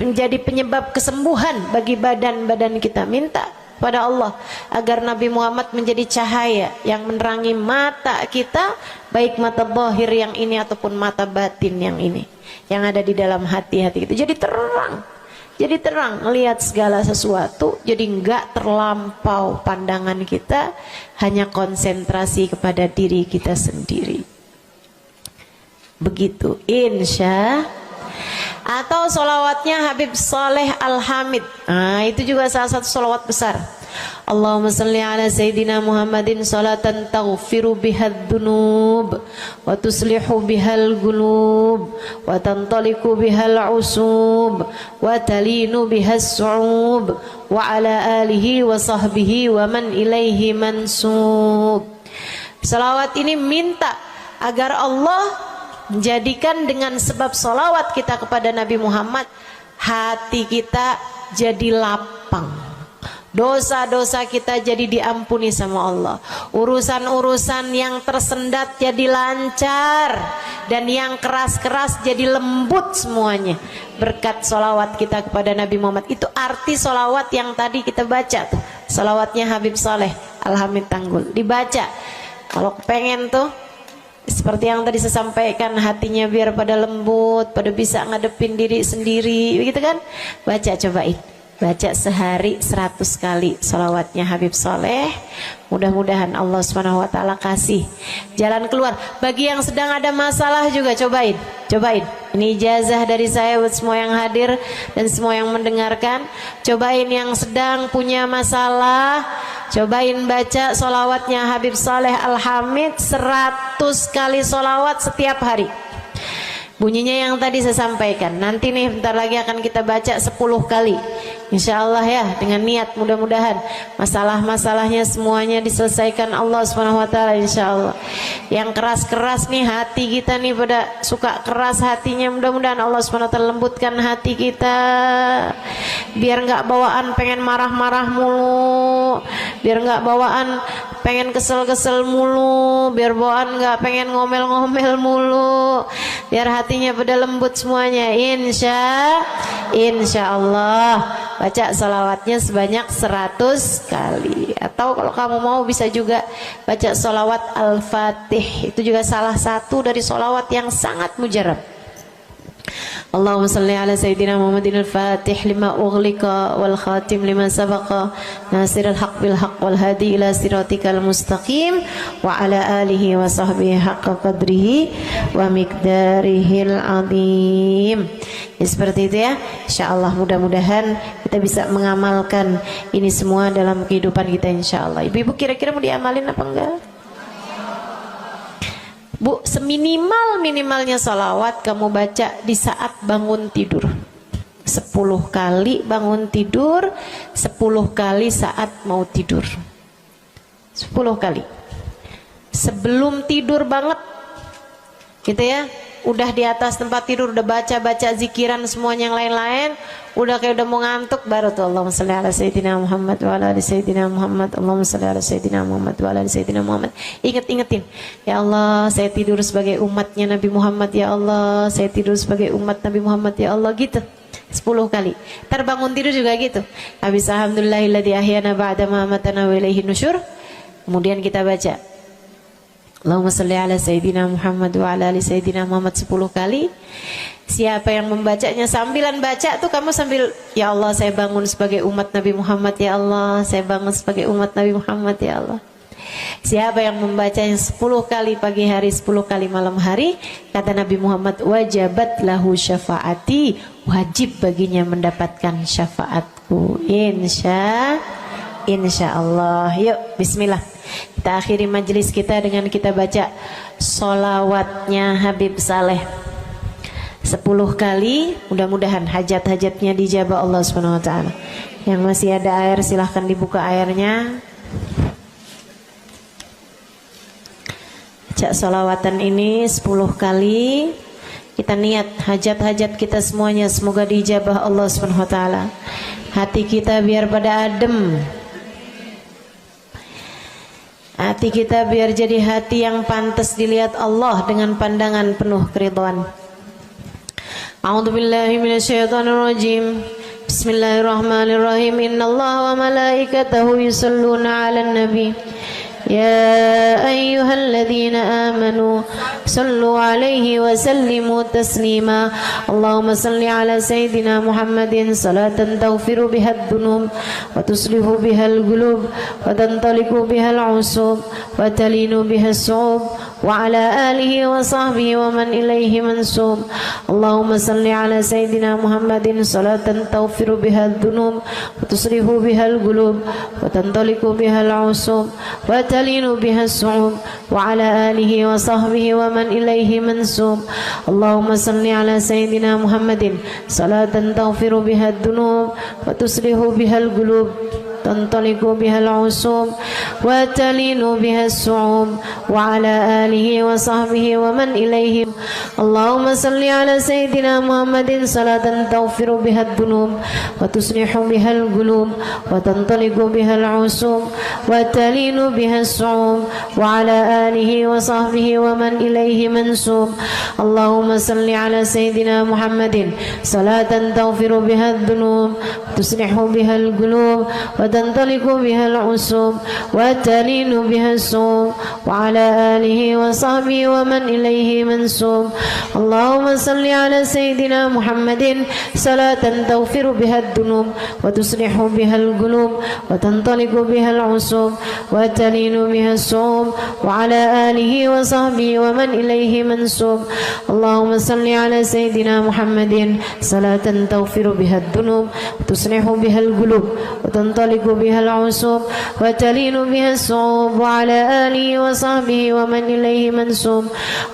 menjadi penyebab kesembuhan bagi badan-badan kita. Minta pada Allah agar Nabi Muhammad menjadi cahaya yang menerangi mata kita, baik mata zahir yang ini ataupun mata batin yang ini, yang ada di dalam hati-hati kita. Jadi terang melihat segala sesuatu, jadi enggak terlampau pandangan kita, hanya konsentrasi kepada diri kita sendiri. Begitu, insya. Atau solawatnya Habib Saleh Al-Hamid. Nah, itu juga salah satu solawat besar. Allahumma salli ala Sayyidina Muhammadin salatan taghfiru bihad dunub wa tuslihu bihal gulub wa tantaliku bihal usub wa talinu bihas su'ub wa ala alihi wa sahbihi wa man ilaihi mansub. Salawat ini minta agar Allah menjadikan dengan sebab solawat kita kepada Nabi Muhammad, hati kita jadi lapang, dosa-dosa kita jadi diampuni sama Allah, urusan-urusan yang tersendat jadi lancar, dan yang keras-keras jadi lembut semuanya berkat solawat kita kepada Nabi Muhammad. Itu arti solawat yang tadi kita baca tuh, solawatnya Habib Saleh Al-Hamid Tanggul. Dibaca kalau pengen tuh seperti yang tadi saya sampaikan, hatinya biar pada lembut, pada bisa ngadepin diri sendiri, begitu kan? Baca, cobain. Baca sehari 100 kali solawatnya Habib Saleh. Mudah-mudahan Allah SWT kasih jalan keluar. Bagi yang sedang ada masalah juga cobain. Ini ijazah dari saya buat semua yang hadir dan semua yang mendengarkan. Cobain yang sedang punya masalah, cobain baca solawatnya Habib Saleh Al-Hamid 100 kali solawat setiap hari. Bunyinya yang tadi saya sampaikan. Nanti nih bentar lagi akan kita baca 10 kali, insya Allah ya, dengan niat mudah-mudahan masalah-masalahnya semuanya diselesaikan Allah SWT, insya Allah. Yang keras-keras nih hati kita nih, pada suka keras hatinya, mudah-mudahan Allah SWT lembutkan hati kita, biar nggak bawaan pengen marah-marah mulu, biar nggak bawaan pengen kesel-kesel mulu, biar bawaan nggak pengen ngomel-ngomel mulu, biar hatinya pada lembut semuanya, insya Allah. Baca salawatnya sebanyak 100 kali. Atau kalau kamu mau bisa juga baca salawat Al-Fatih. Itu juga salah satu dari salawat yang sangat mujarab. Allahumma salli ala Sayyidina Muhammadin al-Fatih lima ughliqa wal khatim lima sabaqa nasirul haq bil haq wal hadi ila siratikal mustaqim wa ala alihi wa sahbihi haqqa qadrihi wa miqdarihil azim. Ya, seperti itu ya, insyaallah. Mudah-mudahan kita bisa mengamalkan ini semua dalam kehidupan kita, insyaallah. Ibu-ibu kira-kira mau diamalin apa enggak? Bu, seminimal-minimalnya salawat kamu baca di saat bangun tidur. 10 kali bangun tidur, 10 kali saat mau tidur. 10 kali. Sebelum tidur banget, gitu ya. Udah di atas tempat tidur, udah baca-baca zikiran semuanya yang lain-lain, udah kayak udah mau ngantuk, baru tuh Allahumma shalli ala sayyidina Muhammad wa ala ali sayyidina Muhammad, Allahumma shalli ala sayyidina Muhammad wa ala ali sayyidina Muhammad. Ingetin, ya Allah, saya tidur sebagai umatnya Nabi Muhammad, ya Allah, saya tidur sebagai umat Nabi Muhammad, ya Allah, gitu 10 kali. Ntar bangun tidur juga gitu. Habis alhamdulillahilladzi ahyana ba'da ma amatana wa ilaihin nusyur. Kemudian kita baca Allahumma salli ala sayyidina Muhammad wa ala ali sayyidina Muhammad 10 kali. Siapa yang membacanya sambilan baca tuh kamu sambil, ya Allah, saya bangun sebagai umat Nabi Muhammad, ya Allah, saya bangun sebagai umat Nabi Muhammad, ya Allah. Siapa yang membacanya 10 kali pagi hari, 10 kali malam hari, kata Nabi Muhammad, wajabat lahu syafaati, wajib baginya mendapatkan syafaatku. Insya Allah. Yuk, bismillah. Kita akhiri majelis kita dengan kita baca sholawatnya Habib Saleh 10 kali. Mudah-mudahan hajat-hajatnya dijabah Allah Subhanahu wa taala. Yang masih ada air silahkan dibuka airnya. Baca sholawatan ini 10 kali. Kita niat hajat-hajat kita semuanya semoga dijabah Allah Subhanahu wa taala. Hati kita biar pada adem. Hati kita biar jadi hati yang pantas dilihat Allah dengan pandangan penuh keridhaan. A'udzubillahi minasyaitonirrajim. Bismillahirrahmanirrahim. Innallaha wa malaikatahu yusholluna 'alan nabi. يا أيها الذين آمنوا صلوا عليه وسلموا تسليما اللهم صل على سيدنا محمد صلاة تغفر بها الذنوب وتصلح بها القلوب وتنطلق بها العصوب وتلين بها الصعوب وعلى آله وصحبه ومن إليه منسوب اللهم صل على سيدنا محمد صلاة تغفر بها الذنوب وتصلح بها القلوب وتنطلق بها العصوب تلين بها الصعوب وعلى آله وصحبه ومن إليه منسوب اللهم صل على سيدنا محمد صلاة تغفر بها الذنوب وتصلح بها القلوب تنطلق بها العصوب وتلين بها الصعوب وعلى آله وصحبه ومن إليه اللهم صل على سيدنا محمد صلاة تغفر بها الذنوب وتصلح بها القلوب وتنطلق بها العصوب وتلين بها الصعوب وعلى آله وصحبه ومن إليه منسوب اللهم صل على سيدنا محمد صلاة تغفر بها الذنوب تصلح بها القلوب وتنطلق بها العصوب وتلين بها الصوب وعلى آله وصحبه ومن إليه منسوب اللهم صل على سيدنا محمد صلاة تغفر بها الذنوب وتصلح بها القلوب وتنطلق بها العصوب وتلين بها الصوب وعلى آله وصحبه ومن إليه منسوب اللهم صل على سيدنا محمد صلاة تغفر بها الذنوب وتصلح بها القلوب وتنطلق بها العصوب وتلين بها الصعوب وعلى آله وصحبه ومن إليه منسوب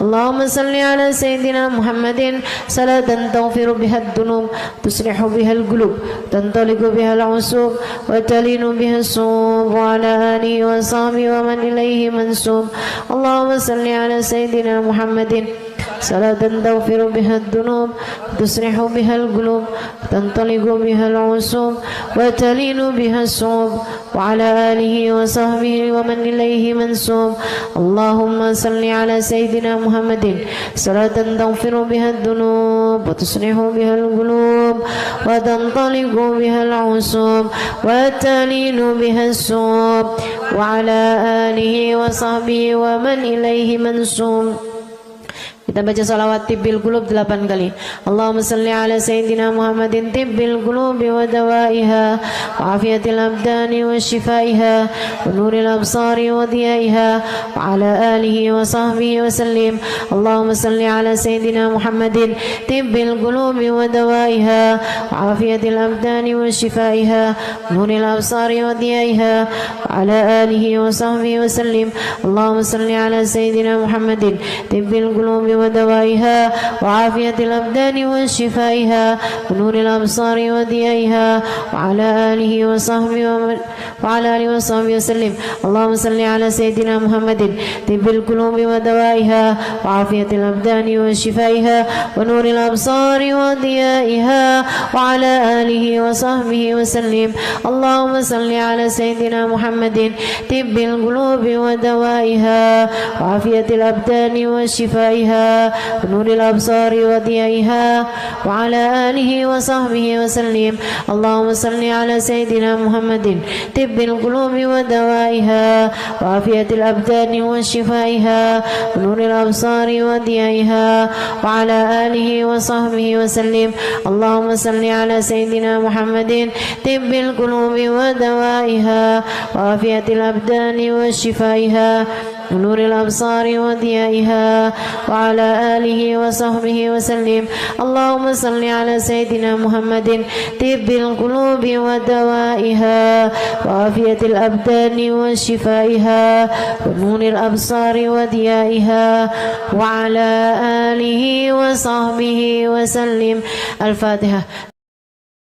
اللهم صل على سيدنا محمد صلاة تغفر بها الذنوب تصلح بها القلوب تنطلق بها العصوب وتلين بها الصعوب وعلى آله وصحبه ومن إليه منسوب اللهم صل على سيدنا محمد صلاة تغفر بها الذنوب تصلح بها القلوب تنطلق بها العصوب وتلين بها الصعوب وعلى آله وصحبه ومن إليه منسوب اللهم صل على سيدنا محمد صلاة تغفر بها الذنوب وتصلح بها القلوب وتنطلق بها العصوب وتلين بها الصعوب وعلى آله وصحبه ومن إليه منسوب Kita baca salawat tibbil qulub 8 kali. Allahumma salli ala sayyidina Muhammadin tibbil qulubi wa dawaiha wa afiyatil abdani wa shifaiha wa nuril absari wa diyaiha wa ala alihi wa sahbihi wa sallim. Allahumma salli ala sayyidina Muhammadin tibbil qulubi wa dawaiha wa afiyatil abdani wa shifaiha wa nuril absari wa diyaiha wa ala alihi wa sahbihi wa sallim. Allahumma salli ala sayyidina Muhammadin tibbil qulubi ودوائها وعافية الأبدان وشفائها ونور الأبصار وضيائها وعلى آله وصحبه وسلم. اللهم صل على سيدنا محمد طب القلوب ودوائها وعافية الأبدان وشفائها ونور الأبصار وضيائها وعلى آله وصحبه وسلم. اللهم صل على سيدنا محمد طب القلوب ودوائها وعافية الأبدان وشفائها ونور الأبصار وضيائها وعلى آله وصحبه وسلم. اللهم صل على سيدنا محمد طب القلوب ودوائها وعافية الأبدان وشفائها ونور الأبصار وضيائها وعلى آله وصحبه وسلم. اللهم صل على سيدنا محمد طب القلوب ودوائها وعافية الأبدان وشفائها ونور الأبصار وضيائها وعلى آله وصحبه وسلم. اللهم صل على سيدنا محمد طب القلوب ودوائها وعافية الأبدان وشفائها ونور الأبصار وضيائها وعلى آله وصحبه وسلم. الفاتحة.